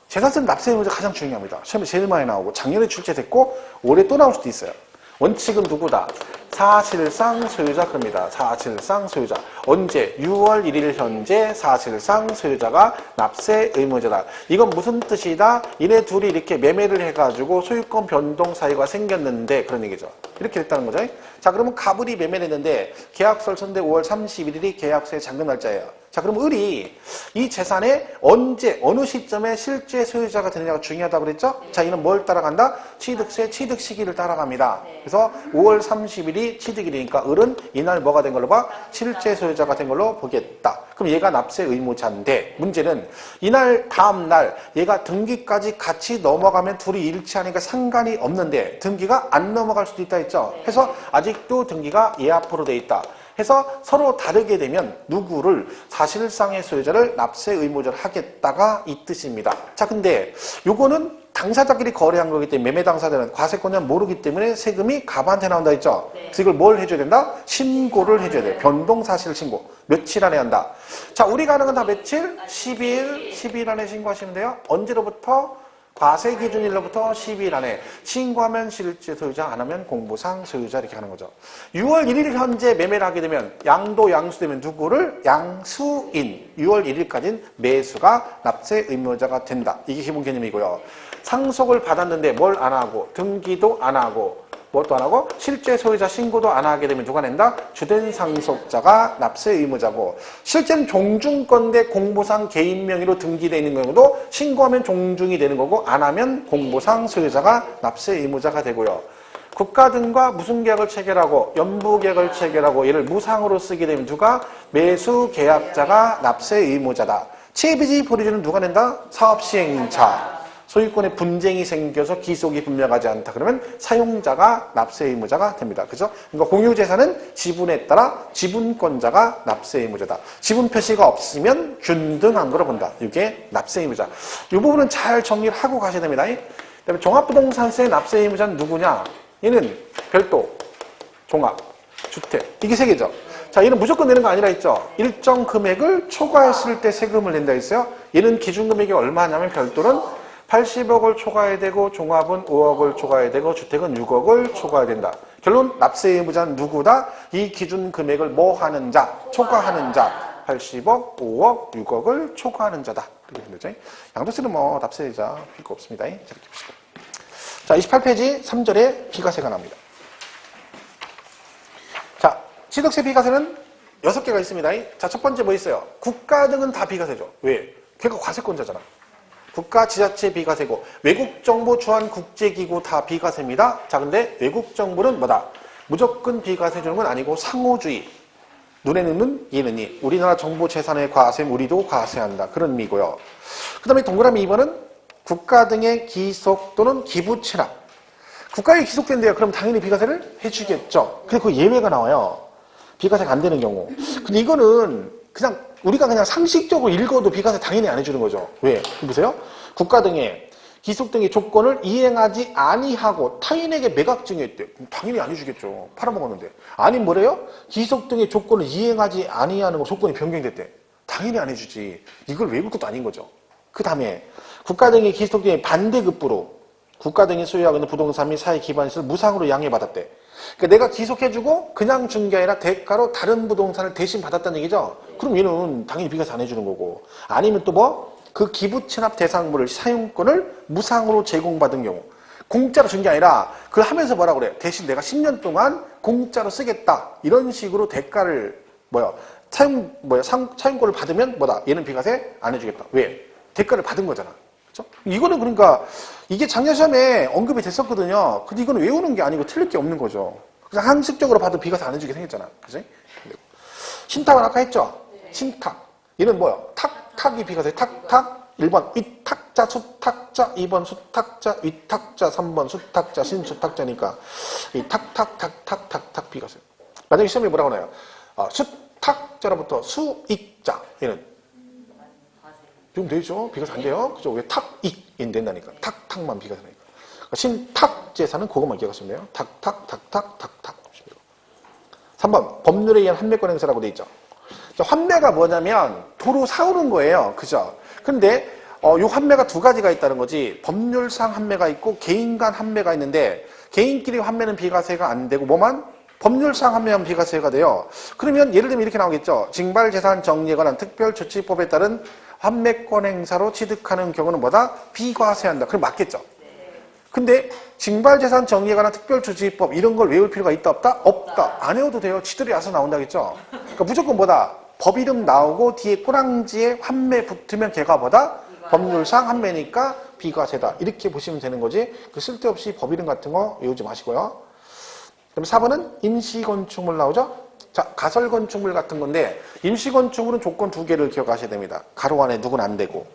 재산세는 납세 의무자 가장 중요합니다. 시험에 제일 많이 나오고 작년에 출제됐고 올해 또 나올 수도 있어요. 원칙은 누구다? 사실상 소유자 겁니다. 사실상 소유자. 언제? 6월 1일 현재 사실상 소유자가 납세 의무자다. 이건 무슨 뜻이다? 이네 둘이 이렇게 매매를 해가지고 소유권 변동 사유가 생겼는데 그런 얘기죠. 이렇게 됐다는 거죠. 자 그러면 갑을이 매매를 했는데 계약서를 썼는데 5월 31일이 계약서의 잔금 날짜예요. 자 그럼 을이 이 재산에 언제 어느 시점에 실제 소유자가 되느냐가 중요하다고 그랬죠? 자 이는 뭘 따라간다? 취득세 취득 시기를 따라갑니다. 그래서 5월 30일이 취득일이니까 을은 이날 뭐가 된 걸로 봐? 실제 소유자가 된 걸로 보겠다. 그럼 얘가 납세 의무자인데 문제는 이날 다음 날 얘가 등기까지 같이 넘어가면 둘이 일치하니까 상관이 없는데 등기가 안 넘어갈 수도 있다 했죠? 해서 아직도 등기가 얘 앞으로 돼 있다. 해서 서로 다르게 되면 누구를 사실상의 소유자를 납세 의무자를 하겠다가 이 뜻입니다. 자 근데 요거는 당사자끼리 거래한 거기 때문에 매매 당사자는 과세권자는 모르기 때문에 세금이 갑한테 나온다 했죠. 그래서 이걸 뭘 해줘야 된다? 신고를 해줘야 돼요. 변동사실 신고. 며칠 안에 한다. 자 우리가 하는 건 다 며칠? 10일 안에 신고하시면 돼요. 언제로부터? 과세 기준일로부터 10일 안에 신고하면 실제 소유자, 안 하면 공부상 소유자 이렇게 하는 거죠. 6월 1일 현재 매매를 하게 되면 양도 양수되면 누구를? 양수인. 6월 1일까지는 매수가 납세 의무자가 된다. 이게 기본 개념이고요. 상속을 받았는데 뭘 안 하고 등기도 안 하고 뭣도 안 하고 실제 소유자 신고도 안 하게 되면 누가 낸다? 주된 상속자가 납세 의무자고 실제는 종중건데 공보상 개인 명의로 등기되어 있는 경우도 신고하면 종중이 되는 거고 안 하면 공보상 소유자가 납세 의무자가 되고요. 국가 등과 무슨 계약을 체결하고 연부 계약을 체결하고 이를 무상으로 쓰게 되면 누가? 매수 계약자가 납세 의무자다. 채비지 보류주는 누가 낸다? 사업시행자. 소유권의 분쟁이 생겨서 기속이 분명하지 않다. 그러면 사용자가 납세 의무자가 됩니다. 그죠? 그러니까 공유재산은 지분에 따라 지분권자가 납세 의무자다. 지분 표시가 없으면 균등한 거로 본다. 이게 납세 의무자. 이 부분은 잘 정리를 하고 가셔야 됩니다. 그다음에 종합부동산세 납세 의무자는 누구냐? 얘는 별도, 종합, 주택. 이게 세 개죠. 자, 얘는 무조건 내는 거 아니라 했죠. 일정 금액을 초과했을 때 세금을 낸다 했어요. 얘는 기준금액이 얼마냐면 별도는 80억을 초과해야 되고 종합은 5억을 초과해야 되고 주택은 6억을 초과해야 된다. 결론 납세 의무자는 누구다? 이 기준 금액을 뭐 하는 자? 초과하는 자. 80억, 5억, 6억을 초과하는 자다. 이렇게 되죠. 양도세는 뭐 납세자 필요 없습니다. 자, 이렇게 보시고. 자, 28페이지 3절에 비과세가 나옵니다. 자, 취득세 비과세는 6개가 있습니다. 자, 첫 번째 뭐 있어요? 국가 등은 다 비과세죠. 왜? 걔가 과세권자잖아. 국가, 지자체 비과세고 외국정부, 주한 국제기구 다 비과세입니다. 자, 근데 외국정부는 뭐다? 무조건 비과세 주는 건 아니고 상호주의. 눈에는 눈, 이에는 이. 우리나라 정부 재산의 과세는 우리도 과세한다. 그런 의미고요. 그 다음에 동그라미 2번은 국가 등의 기속 또는 기부 체납. 국가에 기속된대요. 그럼 당연히 비과세를 해주겠죠. 근데 그 예외가 나와요. 비과세가 안 되는 경우. 근데 이거는 그냥 우리가 그냥 상식적으로 읽어도 비과세 당연히 안 해주는 거죠. 왜? 보세요. 국가 등의 기속 등의 조건을 이행하지 아니하고 타인에게 매각 증여했대. 당연히 안 해주겠죠. 팔아먹었는데. 아니 뭐래요? 기속 등의 조건을 이행하지 아니하는 거 조건이 변경됐대. 당연히 안 해주지. 이걸 외울 것도 아닌 거죠. 그 다음에 국가 등의 기속 등의 반대급부로 국가 등이 소유하고 있는 부동산 및 사회 기반시설 무상으로 양해받았대. 그러니까 내가 기속해주고 그냥 준 게 아니라 대가로 다른 부동산을 대신 받았다는 얘기죠. 그럼 얘는 당연히 비과세 안 해주는 거고. 아니면 또 뭐? 그 기부 체납 대상물을 사용권을 무상으로 제공받은 경우. 공짜로 준 게 아니라 그걸 하면서 뭐라 그래? 대신 내가 10년 동안 공짜로 쓰겠다. 이런 식으로 대가를 사용권을 받으면 뭐다? 얘는 비과세 안 해주겠다. 왜? 대가를 받은 거잖아. 그렇죠? 이거는 그러니까 이게 작년 시험에 언급이 됐었거든요. 근데 이건 외우는 게 아니고 틀릴 게 없는 거죠. 그냥 상식적으로 봐도 비과세 안 해주게 생겼잖아. 그지? 신탁은 아까 했죠? 신탁. 얘는 뭐요? 탁이 비과세. 탁. 1번 위탁자, 수탁자, 2번 수탁자, 위탁자, 3번 수탁자, 신수탁자니까 이 탁 비과세. 만약에 시험에 뭐라고 나요? 수탁자로부터 수익자. 얘는 지금 되죠? 비과세 안 돼요? 그죠? 왜 탁익인 된다니까. 탁만 비과세 나니까. 신탁 재산은 그것만 기억하시면 돼요. 탁. 3번 법률에 의한 환매권 행사라고 돼 있죠. 환매가 뭐냐면 도로 사오는 거예요. 그죠? 근데 요 환매가 두 가지가 있다는 거지. 법률상 환매가 있고 개인 간 환매가 있는데 개인끼리 환매는 비과세가 안 되고 뭐만? 법률상 환매하면 비과세가 돼요. 그러면 예를 들면 이렇게 나오겠죠. 징발재산 정리에 관한 특별조치법에 따른 환매권 행사로 취득하는 경우는 뭐다? 비과세한다. 그럼 맞겠죠? 근데 징발재산 정리에 관한 특별조치법 이런 걸 외울 필요가 있다 없다? 없다. 안 외워도 돼요. 지들이 와서 나온다겠죠? 그러니까 무조건 뭐다? 법 이름 나오고 뒤에 꼬랑지에 환매 붙으면 걔가 뭐다? 법률상 환매니까 비과세다. 이렇게 보시면 되는 거지. 그 쓸데없이 법 이름 같은 거 외우지 마시고요. 그럼 4번은 임시건축물 나오죠? 자, 가설건축물 같은 건데 임시건축물은 조건 두 개를 기억하셔야 됩니다. 가로 안에 누구는 안 되고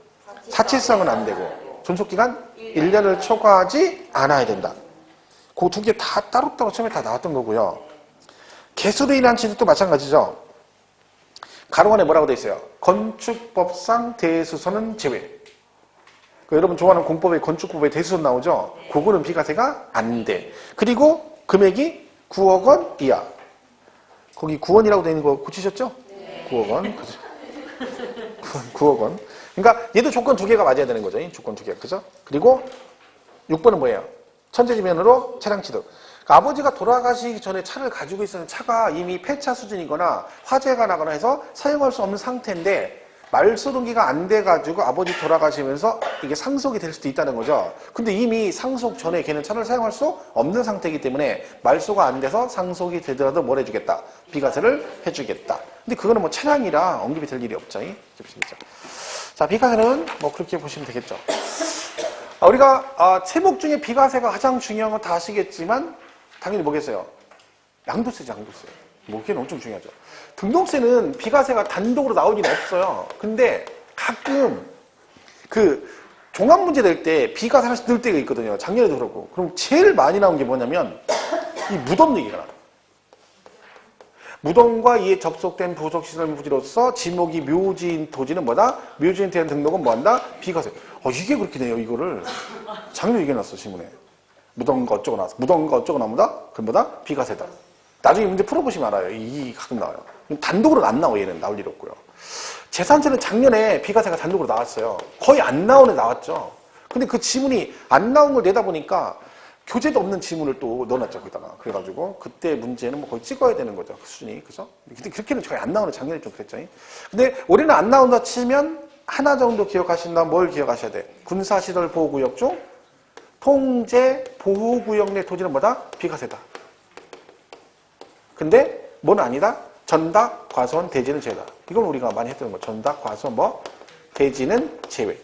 사치성은 안 되고 존속기간 1년을 초과하지 않아야 된다. 그 두 개 다 따로따로 처음에 다 나왔던 거고요. 개수로 인한 취득도 마찬가지죠. 가로 안에 뭐라고 돼 있어요? 건축법상 대수선은 제외. 여러분 좋아하는 공법에 건축법에 대수선 나오죠? 그거는 비과세가 안 돼. 그리고 금액이 9억 원 이하. 거기 9원이라고 되어 있는 거 고치셨죠? 네. 9억 원. 9억 원. 그러니까 얘도 조건 두 개가 맞아야 되는 거죠. 조건 두 개. 그죠? 그리고 6번은 뭐예요? 천재지변으로 차량 취득. 그러니까 아버지가 돌아가시기 전에 차를 가지고 있었는 차가 이미 폐차 수준이거나 화재가 나거나 해서 사용할 수 없는 상태인데 말소 등기가 안 돼가지고 아버지 돌아가시면서 이게 상속이 될 수도 있다는 거죠. 근데 이미 상속 전에 걔는 차를 사용할 수 없는 상태이기 때문에 말소가 안 돼서 상속이 되더라도 뭘 해주겠다? 비과세를 해주겠다. 근데 그거는 뭐 차량이라 언급이 될 일이 없죠. 자, 비과세는 뭐 그렇게 보시면 되겠죠. 우리가 세목 중에 비과세가 가장 중요한 건 다 아시겠지만 당연히 뭐겠어요? 양도세죠, 양도세. 뭐 걔는 엄청 중요하죠. 등록세는 비과세가 단독으로 나올 일은 없어요. 근데 가끔 그 종합문제 낼 때 비과세 하나씩 넣을 때가 있거든요. 작년에도 그렇고. 그럼 제일 많이 나온 게 뭐냐면 이 무덤 얘기가 나와요. 무덤과 이에 접속된 부속시설 부지로서 지목이 묘지인 토지는 뭐다? 묘지인 대한 등록은 뭐한다? 비과세. 이게 그렇게 돼요, 이거를. 작년에 얘기해놨어, 지문에. 무덤과 어쩌고 나왔어. 무덤과 어쩌고 나오다? 그럼 뭐다? 비과세다. 나중에 문제 풀어보시면 알아요. 이 가끔 나와요. 단독으로 안 나와, 얘는. 나올 일 없고요. 재산세는 작년에 비과세가 단독으로 나왔어요. 거의 안 나오는 애 나왔죠. 근데 그 지문이 안 나온 걸 내다 보니까 교재도 없는 지문을 또 넣어놨죠, 거기다가. 그래가지고 그때 문제는 뭐 거의 찍어야 되는 거죠, 그 수준이. 그죠? 근데 그렇게는 거의 안 나오는 작년에 좀 그랬죠. 근데 올해는 안 나온다 치면 하나 정도 기억하신다면 뭘 기억하셔야 돼? 군사시설 보호구역 중 통제 보호구역 내 토지는 뭐다? 비과세다. 근데 뭐는 아니다? 전닭, 과수원, 대지는 제외다. 이건 우리가 많이 했던 거. 전닭, 과수원, 뭐 대지는 제외.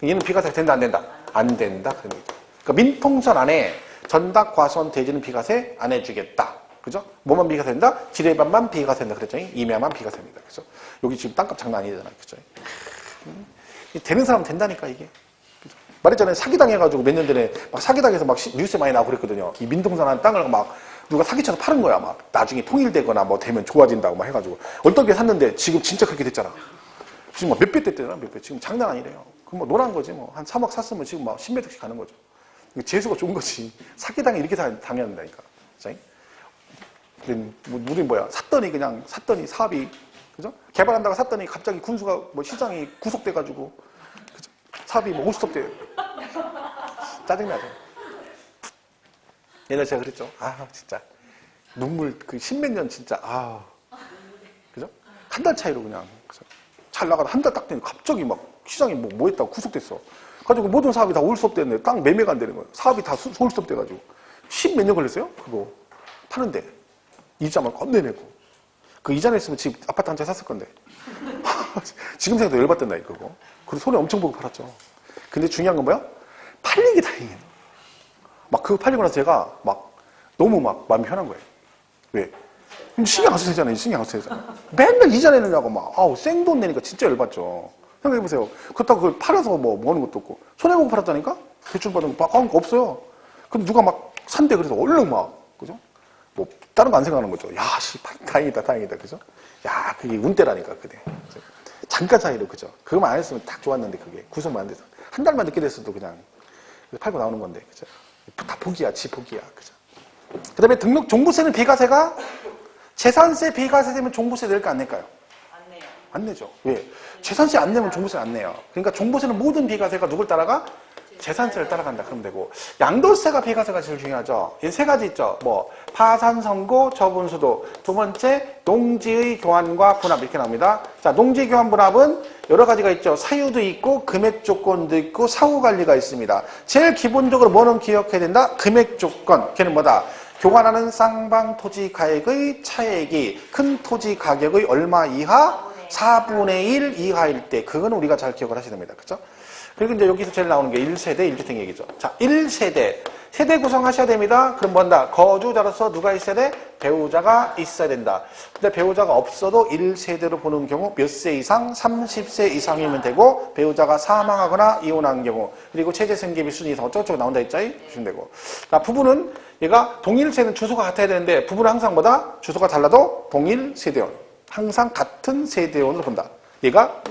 얘는 비과세가 된다, 안 된다? 안 된다. 그런 얘기죠. 그러니까 민통선 안에 전닭, 과수원, 대지는 비과세 안 해주겠다. 그죠? 뭐만 비과세 된다? 지뢰반만 비과세 된다. 그랬죠? 임야만 비과세입니다. 그죠? 여기 지금 땅값 장난 아니잖아요. 그죠? 되는 사람은 된다니까, 이게. 그죠? 말했잖아요. 사기당해가지고 몇 년 전에 막 사기당해서 막 뉴스에 많이 나오고 그랬거든요. 이 민통선 안 땅을 막 누가 사기쳐서 파는 거야, 막. 나중에 통일되거나 뭐 되면 좋아진다고 막 해가지고. 얼떨결에 샀는데 지금 진짜 그렇게 됐잖아. 지금 막 몇 배 됐대잖아, 몇 배. 지금 장난 아니래요. 그럼 뭐 노란 거지, 뭐. 한 3억 샀으면 지금 막 10매덕씩 가는 거죠. 재수가 좋은 거지. 사기당해 이렇게 당해야 된다니까. 우리 뭐야. 샀더니 사업이, 그죠? 개발한다고 샀더니 갑자기 군수가 뭐 시장이 구속돼가지고, 그죠? 사업이 뭐 50억 돼. 짜증나죠. 옛날에 제가 그랬죠. 진짜. 눈물, 그 십몇 년 진짜, 그죠? 한 달 차이로 그냥. 그죠? 잘 나가다 한 달 딱 되니 갑자기 막 시장이 뭐 했다고 구속됐어. 가지고 모든 사업이 다 올수업 됐네. 땅 매매가 안 되는 거예요. 사업이 다 올수업 돼가지고. 10몇 년 걸렸어요? 그거. 파는데. 이자만 겁내 내고. 그 이자 냈으면 집 아파트 한 채 샀을 건데. 지금 생각도 열받던다, 이거. 그리고 손해 엄청 보고 팔았죠. 근데 중요한 건 뭐야? 팔리기 다행이에요. 막 그거 팔리고 나서 제가 막 너무 막 마음이 편한 거예요. 왜? 신경 안 써도 되잖아요. 신경 안 써도 되잖아요. 맨날 이자 내느냐고 막, 생돈 내니까 진짜 열받죠. 생각해보세요. 그렇다고 그걸 팔아서 뭐 하는 것도 없고. 손해보고 팔았다니까? 대출 받은 거 없어요. 그럼 누가 막 산대 그래서 얼른 막, 그죠? 뭐, 다른 거 안 생각하는 거죠. 야, 다행이다, 다행이다. 그죠? 야, 그게 운대라니까, 그때. 잠깐 사이로, 그죠? 그거만 안 했으면 딱 좋았는데, 그게. 구속만 안 돼서. 한 달만 늦게 됐어도 그냥 팔고 나오는 건데, 그죠? 다 포기야, 지 포기야, 그죠? 그 다음에 등록 종부세는 비과세가 재산세 비과세 되면 종부세 낼까 안 낼까요? 안 내요. 안 내죠. 왜? 재산세 안 내면 종부세 안 내요. 그러니까 종부세는 모든 비과세가 누굴 따라가? 재산세를 따라간다. 그러면 되고. 양도세가 비과세가 제일 중요하죠. 이 세 가지 있죠. 뭐 파산 선고, 처분 수도. 두 번째 농지의 교환과 분합 이렇게 나옵니다. 자, 농지 교환 분합은 여러 가지가 있죠. 사유도 있고 금액 조건도 있고 사후 관리가 있습니다. 제일 기본적으로 뭐는 기억해야 된다? 금액 조건. 걔는 뭐다? 교환하는 쌍방 토지 가액의 차액이 큰 토지 가격의 얼마 이하? 4분의 1 이하일 때. 그거는 우리가 잘 기억을 하셔야 됩니다. 그렇죠? 그리고 이제 여기서 제일 나오는 게 1세대 1주택 얘기죠. 자, 1세대. 세대 구성하셔야 됩니다. 그럼 뭔다? 거주자로서 누가 있어야 돼? 배우자가 있어야 된다. 근데 배우자가 없어도 1세대로 보는 경우 몇 세 이상? 30세 이상이면 되고, 배우자가 사망하거나 이혼한 경우, 그리고 체제 생계비 순위 어쩌고저쩌고 나온다 했죠? 보시면 되고. 자, 부부는 얘가 동일세는 주소가 같아야 되는데, 부부는 항상 뭐다? 주소가 달라도 동일 세대원. 항상 같은 세대원으로 본다. 얘가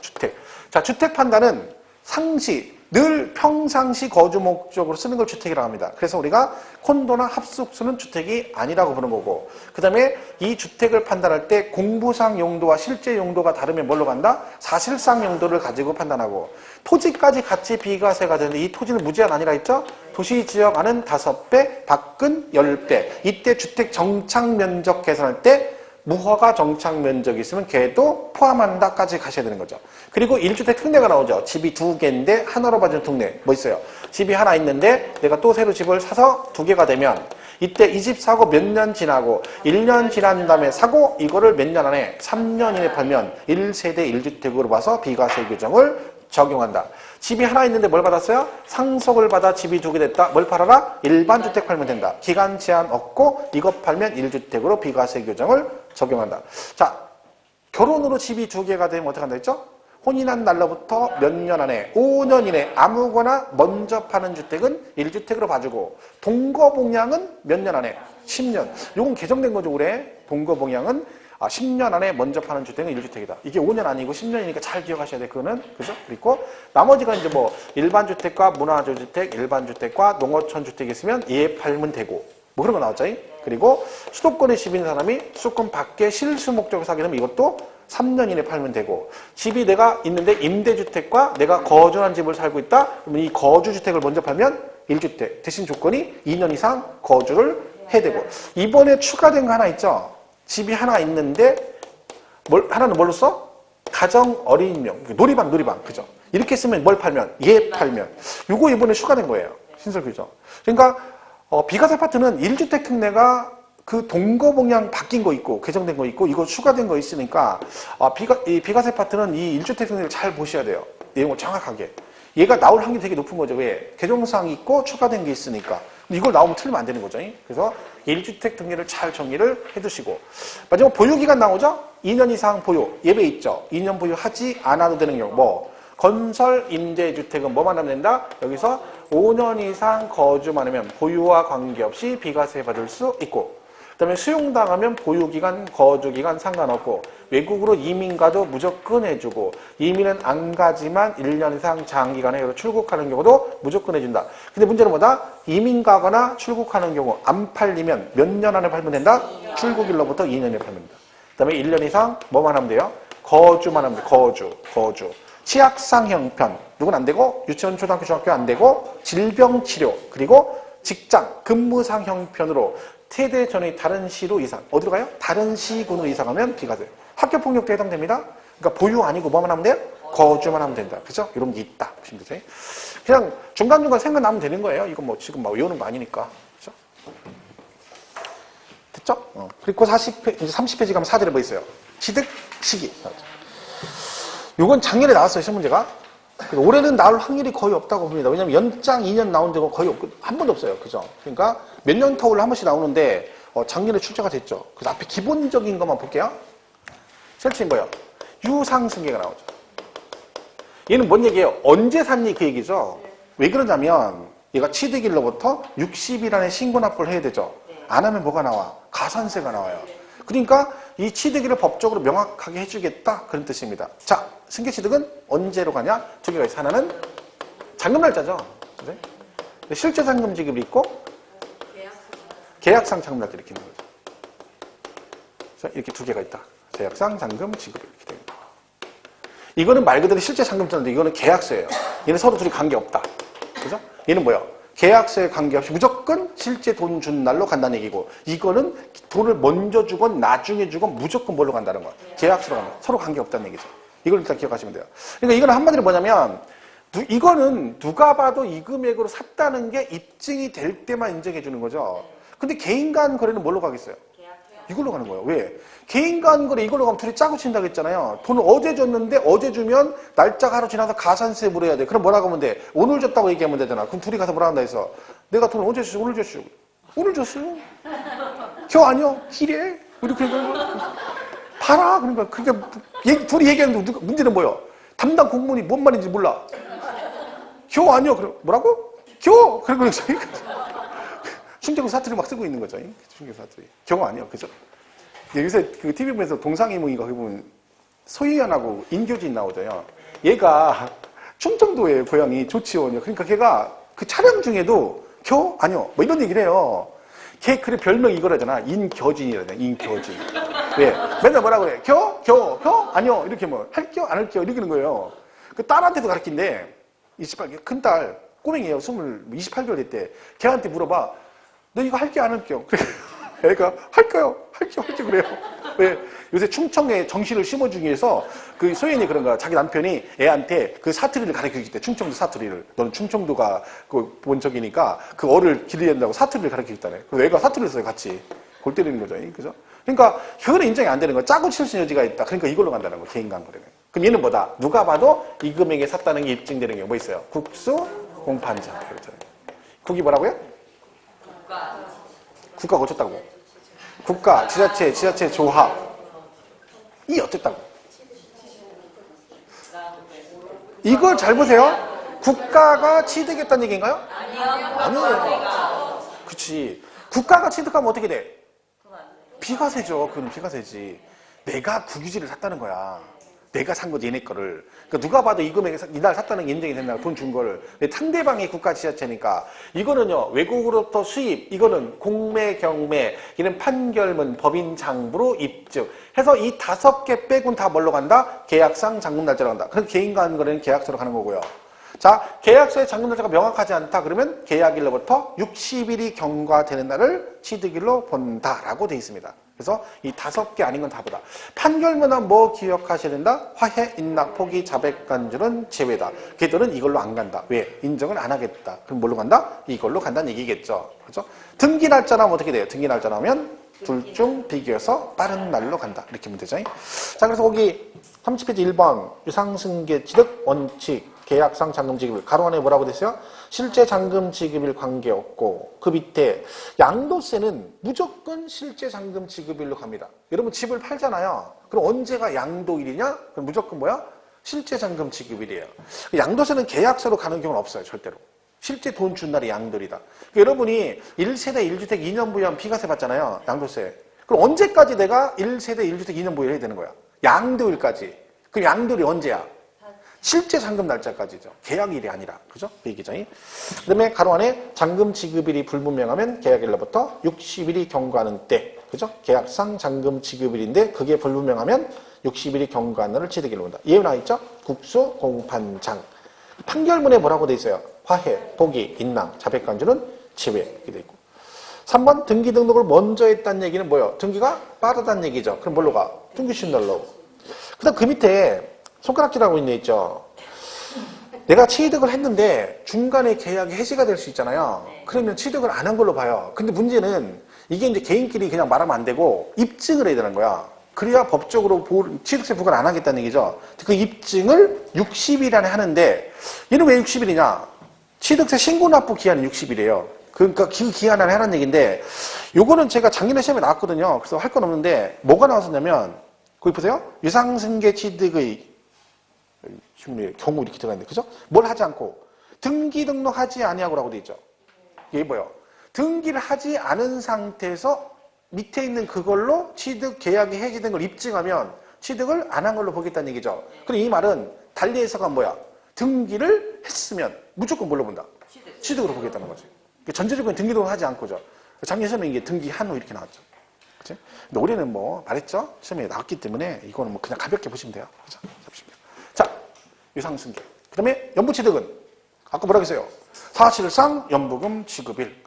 주택. 자, 주택 판단은 상시, 늘 평상시 거주 목적으로 쓰는 걸 주택이라고 합니다. 그래서 우리가 콘도나 합숙수는 주택이 아니라고 보는 거고, 그 다음에 이 주택을 판단할 때 공부상 용도와 실제 용도가 다르면 뭘로 간다? 사실상 용도를 가지고 판단하고, 토지까지 같이 비과세가 되는데 이 토지는 무제한 아니라 했죠? 도시지역 안은 5배, 밖은 10배. 이때 주택 정착 면적 계산할 때 무허가 정착 면적이 있으면 걔도 포함한다까지 가셔야 되는 거죠. 그리고 1주택 특례가 나오죠. 집이 2개인데 하나로 봐주는 특례. 뭐 있어요? 집이 하나 있는데 내가 또 새로 집을 사서 2개가 되면 이때 이 집 사고 몇 년 지나고 1년 지난 다음에 사고 이거를 몇 년 안에 3년 이내 팔면 1세대 1주택으로 봐서 비과세 규정을 적용한다. 집이 하나 있는데 뭘 받았어요? 상속을 받아 집이 2개 됐다. 뭘 팔아라? 일반 주택 팔면 된다. 기간 제한 없고 이거 팔면 1주택으로 비과세 규정을 적용한다. 자, 결혼으로 집이 2개가 되면 어떻게 한다 했죠? 혼인한 날로부터 몇 년 안에 5년 이내 아무거나 먼저 파는 주택은 1주택으로 봐주고 동거봉양은 몇 년 안에? 10년. 요건 개정된 거죠 올해. 동거봉양은 10년 안에 먼저 파는 주택은 1주택이다. 이게 5년 아니고 10년이니까 잘 기억하셔야 돼. 그거는. 그죠? 그리고 나머지가 이제 뭐 일반 주택과 문화주택, 일반 주택과 농어촌 주택이 있으면 얘 팔면 되고 뭐 그런 거 나왔죠. 그리고 수도권에 집 있는 사람이 수도권 밖에 실수 목적으로 사게 되면 이것도 3년 이내 팔면 되고 집이 내가 있는데 임대주택과 내가 거주한 집을 살고 있다. 그러면 이 거주주택을 먼저 팔면 1주택. 대신 조건이 2년 이상 거주를 해야 되고 이번에 추가된 거 하나 있죠. 집이 하나 있는데 하나는 뭘로 써? 가정 어린이용 놀이방 그죠? 이렇게 쓰면 뭘 팔면? 얘 팔면 요거 이번에 추가된 거예요. 신설규정. 그러니까 비과세 아파트는 1주택 특례가 그 동거봉양 바뀐 거 있고 개정된 거 있고 이거 추가된 거 있으니까 이 비과세 아파트는 이 1주택 특례를 잘 보셔야 돼요. 내용을 정확하게. 얘가 나올 확률이 되게 높은 거죠. 왜? 개정사항이 있고 추가된 게 있으니까. 이걸 나오면 틀리면 안 되는 거죠. 그래서 1주택 등기를 잘 정리를 해두시고 마지막 보유기간 나오죠? 2년 이상 보유. 예외 있죠. 2년 보유하지 않아도 되는 경우 뭐 건설 임대주택은 뭐만 하면 된다? 여기서 5년 이상 거주만 하면 보유와 관계없이 비과세 받을 수 있고 그 다음에 수용당하면 보유기간, 거주기간 상관없고 외국으로 이민 가도 무조건 해주고 이민은 안 가지만 1년 이상 장기간에 출국하는 경우도 무조건 해준다. 근데 문제는 뭐다? 이민 가거나 출국하는 경우 안 팔리면 몇 년 안에 팔면 된다? 출국일로부터 2년에 팔면 된다. 그 다음에 1년 이상 뭐만 하면 돼요? 거주만 하면 돼요. 거주. 치약상 형편, 누군 안 되고 유치원, 초등학교, 중학교 안 되고 질병치료, 그리고 직장, 근무상 형편으로 세대 전의 다른 시로 이상. 어디로 가요? 다른 시군으로 이사가면 비과세. 학교폭력도 해당됩니다. 그러니까 보유 아니고 뭐만 하면 돼요? 거주만 하면 된다. 그죠? 이런 게 있다. 보시면 되세요. 그냥 중간중간 생각나면 되는 거예요. 이거 뭐 지금 막 외우는 거 아니니까. 그죠? 됐죠? 그리고 30페이지 가면 4절에 뭐 있어요? 취득 시기. 요건 작년에 나왔어요, 시험 문제가. 올해는 나올 확률이 거의 없다고 봅니다. 왜냐면 연장 2년 나온 적은 거의 한 번도 없어요. 그죠? 그러니까 몇 년 터울을 한 번씩 나오는데 작년에 출제가 됐죠. 그래서 앞에 기본적인 것만 볼게요. 셀치는 뭐예요? 유상승계가 나오죠. 얘는 뭔 얘기예요? 언제 샀니 그 얘기죠. 왜 그러냐면 얘가 취득일로부터 60일 안에 신고 납부를 해야 되죠. 안 하면 뭐가 나와? 가산세가 나와요. 그러니까 이 취득일을 법적으로 명확하게 해주겠다 그런 뜻입니다. 자, 승계취득은 언제로 가냐? 두 개가 있어요. 하나는 잔금날짜죠. 그래? 실제 잔금 지급이 있고 계약상 잔금날짜 이렇게 있는 거죠. 그래서 이렇게 두 개가 있다. 계약상 잔금 지급이 이렇게 됩니다. 이거는 말 그대로 실제 잔금자인데 이거는 계약서예요. 얘는 서로 둘이 관계없다. 그죠? 얘는 뭐야? 계약서에 관계없이 무조건 실제 돈 준 날로 간다는 얘기고 이거는 돈을 먼저 주건 나중에 주건 무조건 뭘로 간다는 거야. 계약서로 간다. 서로 관계없다는 얘기죠. 이걸 일단 기억하시면 돼요. 그러니까 이거는 한마디로 뭐냐면 이거는 누가 봐도 이 금액으로 샀다는 게 입증이 될 때만 인정해 주는 거죠. 근데 개인 간 거래는 뭘로 가겠어요? 이걸로 가는 거예요. 왜? 개인 간 거래 이걸로 가면 둘이 짜고 친다고 했잖아요. 돈을 어제 줬는데 어제 주면 날짜가 하루 지나서 가산세 물어야 돼. 그럼 뭐라고 하면 돼? 오늘 줬다고 얘기하면 되잖아. 그럼 둘이 가서 뭐라 한다 해서 내가 돈을 언제 줬어? 오늘 줬어. 오늘 줬어요. 겨 아니요. 기래. 이렇게 봐라. 그러니까 둘이 얘기하는데 문제는 뭐예요? 담당 공무원이 뭔 말인지 몰라. 겨 아니요. 그럼 뭐라고? 겨. 그래서 충격의 사투리 막 쓰고 있는 거죠. 충격의 사투리. 겨 아니요. 그죠? 요새 그 TV 보면서 동상이몽이가 거기 보면 소희연하고 인교진 나오잖아요. 얘가 충청도에 고향이 조치원이요. 그러니까 걔가 그 촬영 중에도 겨? 아니요. 뭐 이런 얘기를 해요. 걔 그래 별명이 이거라잖아. 인겨진이라잖아. 인겨진. 왜? 맨날 뭐라 그래? 겨? 아니요. 이렇게 뭐 할겨? 안 할겨? 이러는 거예요. 그 딸한테도 가르친데 28개 큰딸 꼬맹이에요. 28개월 됐대. 걔한테 물어봐. 너 이거 할게 안 할게요? 그래. 애가 할게요. 그래요. 왜 요새 충청에 정시를 심어주기 위해서 그 소연이 그런 거야. 자기 남편이 애한테 그 사투리를 가르쳐주기 때 충청도 사투리를. 너는 충청도가 그 본적이니까 그 어를 기르는다고 사투리를 가르쳐주겠다네. 그래서 애가 사투리를 써요, 같이. 골 때리는 거죠. 그죠? 그러니까 그거는 인정이 안 되는 거야. 짜고 칠 수 있는 여지가 있다. 그러니까 이걸로 간다는 거, 개인간거래는. 그럼 얘는 뭐다? 누가 봐도 이 금액에 샀다는 게 입증되는 게 뭐 있어요? 국수, 공판자. 그렇죠. 국이 뭐라고요? 국가 어쨌다고? 국가, 지자체 조합. 이 어쨌다고? 이걸 잘 보세요. 국가가 취득했다는 얘기인가요? 아니에요. 그치. 국가가 취득하면 어떻게 돼? 비과세죠. 그건 비과세지. 내가 국유지를 샀다는 거야. 내가 산 거지, 얘네 거를. 그러니까 누가 봐도 이 금액에 이날 샀다는 게 인정이 된다. 돈 준 거를. 상대방이 국가 지자체니까. 이거는요, 외국으로부터 수입, 이거는 공매, 경매, 이는 판결문, 법인 장부로 입증. 해서 이 5개 빼곤 다 뭘로 간다? 계약상 잔금 날짜로 간다. 그럼 개인과 하는 거는 계약서로 가는 거고요. 자, 계약서의 잔금 날짜가 명확하지 않다. 그러면 계약일로부터 60일이 경과되는 날을 취득일로 본다라고 되어 있습니다. 그래서 이 5개 아닌 건 다 보다. 판결문은 뭐 기억하셔야 된다? 화해, 인락, 포기, 자백, 간주는 제외다. 걔들은 이걸로 안 간다. 왜? 인정을 안 하겠다. 그럼 뭘로 간다? 이걸로 간다는 얘기겠죠. 그렇죠? 등기 날짜나면 어떻게 돼요? 등기 날짜나면 둘 중 비교해서 빠른 날로 간다. 이렇게 하면 되죠. 자, 그래서 거기 30페이지 1번 유상승계 취득 원칙 계약상 잔금 지급일 가로 안에 뭐라고 됐어요? 실제 잔금 지급일 관계없고 그 밑에 양도세는 무조건 실제 잔금 지급일로 갑니다. 여러분 집을 팔잖아요. 그럼 언제가 양도일이냐? 그럼 무조건 뭐야? 실제 잔금 지급일이에요. 양도세는 계약서로 가는 경우는 없어요. 절대로. 실제 돈 준 날이 양도일이다. 그러니까 여러분이 1세대 1주택 2년 부여하면 비과세 받잖아요. 양도세. 그럼 언제까지 내가 1세대 1주택 2년 부여를 해야 되는 거야? 양도일까지. 그럼 양도일이 언제야? 실제 잔금 날짜까지죠. 계약일이 아니라. 그죠? 그 얘기죠. 그 다음에 가로 안에 잔금 지급일이 불분명하면 계약일로부터 60일이 경과하는 때. 그죠? 계약상 잔금 지급일인데 그게 불분명하면 60일이 경과하는 날을 취득일로 본다. 예외 나와있죠? 국수, 공판장. 판결문에 뭐라고 돼 있어요? 화해, 포기, 인랑, 자백간주는 제외. 이렇게 돼 있고. 3번 등기 등록을 먼저 했다는 얘기는 뭐예요? 등기가 빠르다는 얘기죠. 그럼 뭘로 가? 등기 쉬운 날로. 그 다음 그 밑에 손가락질하고 있네 있죠. 내가 취득을 했는데 중간에 계약이 해지가 될 수 있잖아요. 그러면 취득을 안 한 걸로 봐요. 근데 문제는 이게 이제 개인끼리 그냥 말하면 안 되고 입증을 해야 되는 거야. 그래야 법적으로 취득세 부과를 안 하겠다는 얘기죠. 그 입증을 60일 안에 하는데 얘는 왜 60일이냐? 취득세 신고 납부 기한은 60일이에요. 그러니까 그 기한 안에 하라는 얘기인데 요거는 제가 작년에 시험에 나왔거든요. 그래서 할 건 없는데 뭐가 나왔었냐면 거기 보세요. 유상승계 취득의 경우 이렇게 들어가 있는데, 그죠? 뭘 하지 않고 등기 등록하지 아니하고라고 돼 있죠. 이게 뭐예요? 등기를 하지 않은 상태에서 밑에 있는 그걸로 취득 계약이 해지된 걸 입증하면 취득을 안 한 걸로 보겠다는 얘기죠. 그럼 이 말은 달리 해석은 뭐야? 등기를 했으면 무조건 뭘로 본다? 취득으로 보겠다는 거지. 전체적으로 등기 등록하지 않고죠. 작년 시험에 이게 등기한 후 이렇게 나왔죠. 그치? 근데 올해는 뭐 말했죠? 시험에 나왔기 때문에 이거는 뭐 그냥 가볍게 보시면 돼요. 그죠? 자, 유상승계. 그 다음에 연부취득은 아까 뭐라고 했어요? 사실상 연부금 지급일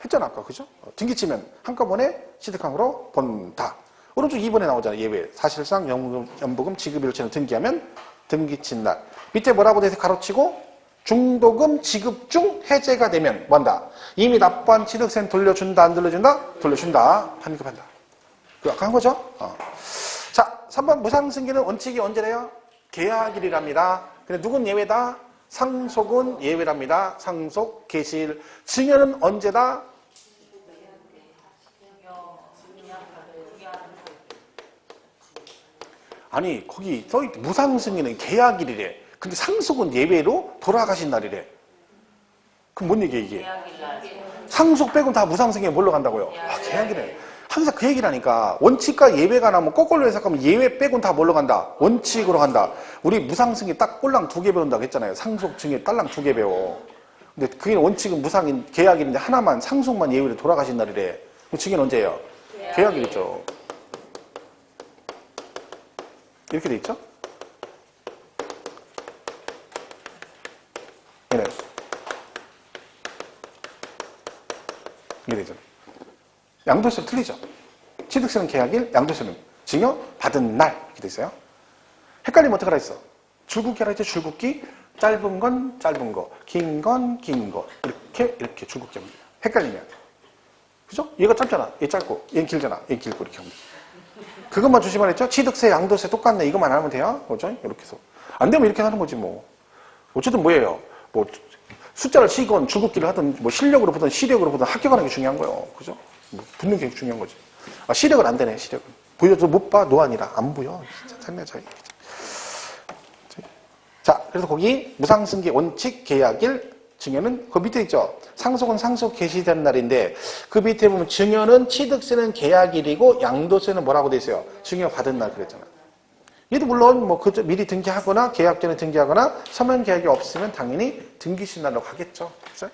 했잖아 아까. 그죠? 등기치면 한꺼번에 취득항으로 본다. 오른쪽 2번에 나오잖아요. 예외. 사실상 연부금 지급일치는 등기하면 등기친 날. 밑에 뭐라고 돼서 가로치고 중도금 지급 중 해제가 되면 뭐한다? 이미 납부한 취득세는 돌려준다 안 돌려준다? 돌려준다. 환급한다. 그 아까 한 거죠? 자, 3번 무상승계는 원칙이 언제래요? 계약일이랍니다. 근데 누군 예외다? 상속은 예외랍니다. 상속, 개시일. 증여는 언제다? 아니 거기 써있대. 무상승계는 계약일이래. 근데 상속은 예외로 돌아가신 날이래. 그럼 뭔 얘기야 이게? 상속 빼고는 다 무상승계 뭘로 간다고요? 계약이래. 항상 그 얘기라니까. 원칙과 예외가 나면 거꾸로 해석하면 예외 빼고는 다 뭘로 간다? 원칙으로 간다. 우리 무상승계 딱 꼴랑 2개 배운다고 했잖아요. 상속, 증여 딸랑 2개 배워. 근데 그게 원칙은 무상인 계약일인데 하나만 상속만 예외로 돌아가신 날이래. 그럼 증여는 언제예요? 계약일이죠. 이렇게 돼 있죠? 네. 이게 되죠. 양도세 틀리죠. 취득세는 계약일, 양도세는 증여 받은 날 이렇게 돼 있어요. 헷갈리면 어떡하라 했어? 줄긋기 하라 했죠. 줄긋기. 짧은 건 짧은 거, 긴 건 긴 거. 이렇게 줄긋기 합니다. 헷갈리면. 그죠? 얘가 짧잖아. 얘 짧고, 얘는 길잖아. 얘 길고 이렇게 합니다. 그것만 조심하랬죠? 취득세, 양도세 똑같네. 이것만 안 하면 돼요. 그죠? 이렇게 해서. 안 되면 이렇게 하는 거지 뭐. 어쨌든 뭐예요? 뭐 숫자를 치건 줄긋기를 하든 뭐 실력으로 보든 시력으로 보든 합격하는 게 중요한 거예요. 그죠? 뭐 붙는 게 중요한 거지. 아, 시력은 안 되네. 시력은. 보여도 못 봐. 노안이라 안 보여. 진짜 장난 차이. 자, 그래서 거기 무상승계 원칙 계약일 증여는 그 밑에 있죠. 상속은 상속 개시된 날인데 그 밑에 보면 증여는 취득세는 계약일이고 양도세는 뭐라고 돼 있어요? 증여 받은 날 그랬잖아. 얘도 물론 뭐 미리 등기하거나 계약 전에 등기하거나 서면 계약이 없으면 당연히 등기시 날로 가겠죠. 그죠?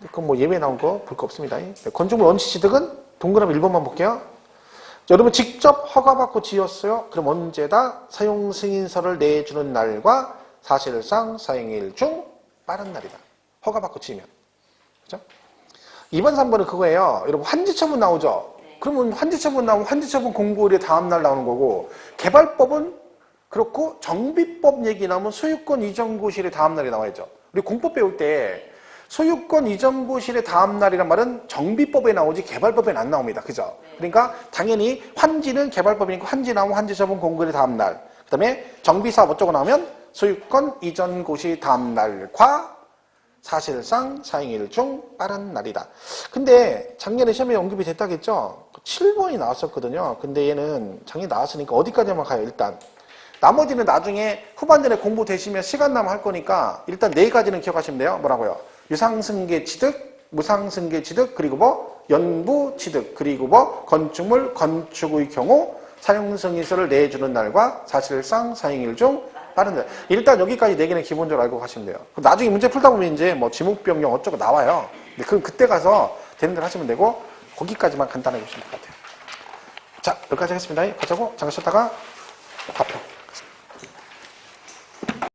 그건 뭐 예외 나온 거 볼 거 없습니다. 건축물 원칙 취득은 동그라미 1번만 볼게요. 여러분 직접 허가받고 지었어요. 그럼 언제다? 사용 승인서를 내주는 날과 사실상 사용일 중 빠른 날이다. 허가받고 지으면. 그죠? 2번, 3번은 그거예요. 여러분 환지처분 나오죠? 그러면 환지처분 나오면 환지처분 공고일의 다음날 나오는 거고 개발법은 그렇고 정비법 얘기 나오면 소유권 이전고시일의 다음날이 나와야죠. 우리 공법 배울 때 소유권 이전고시일의 다음날이란 말은 정비법에 나오지 개발법에는 안 나옵니다. 그죠? 그러니까 당연히 환지는 개발법이니까 환지 나오면 환지처분 공고일의 다음날. 그 다음에 정비사업 어쩌고 나오면 소유권 이전고시 다음날과 사실상 사행일 중 빠른 날이다. 근데 작년에 시험에 언급이 됐다겠죠? 7번이 나왔었거든요. 근데 얘는 작년에 나왔으니까 어디까지만 가요, 일단. 나머지는 나중에 후반전에 공부되시면 시간 나면 할 거니까 일단 4가지는 기억하시면 돼요. 뭐라고요? 유상승계 취득, 무상승계 취득, 그리고 뭐 연부 취득, 그리고 뭐 건축물 건축의 경우 사용승인서를 내주는 날과 사실상 사행일 중 빠른 날. 일단 여기까지 4개는 기본적으로 알고 가시면 돼요. 나중에 문제 풀다 보면 이제 뭐 지목변경 어쩌고 나와요. 근데 그때 가서 되는 대로 하시면 되고 거기까지만 간단하게 보시면 될 것 같아요. 자, 여기까지 하겠습니다. 가자고 잠깐 쉬었다가 발표.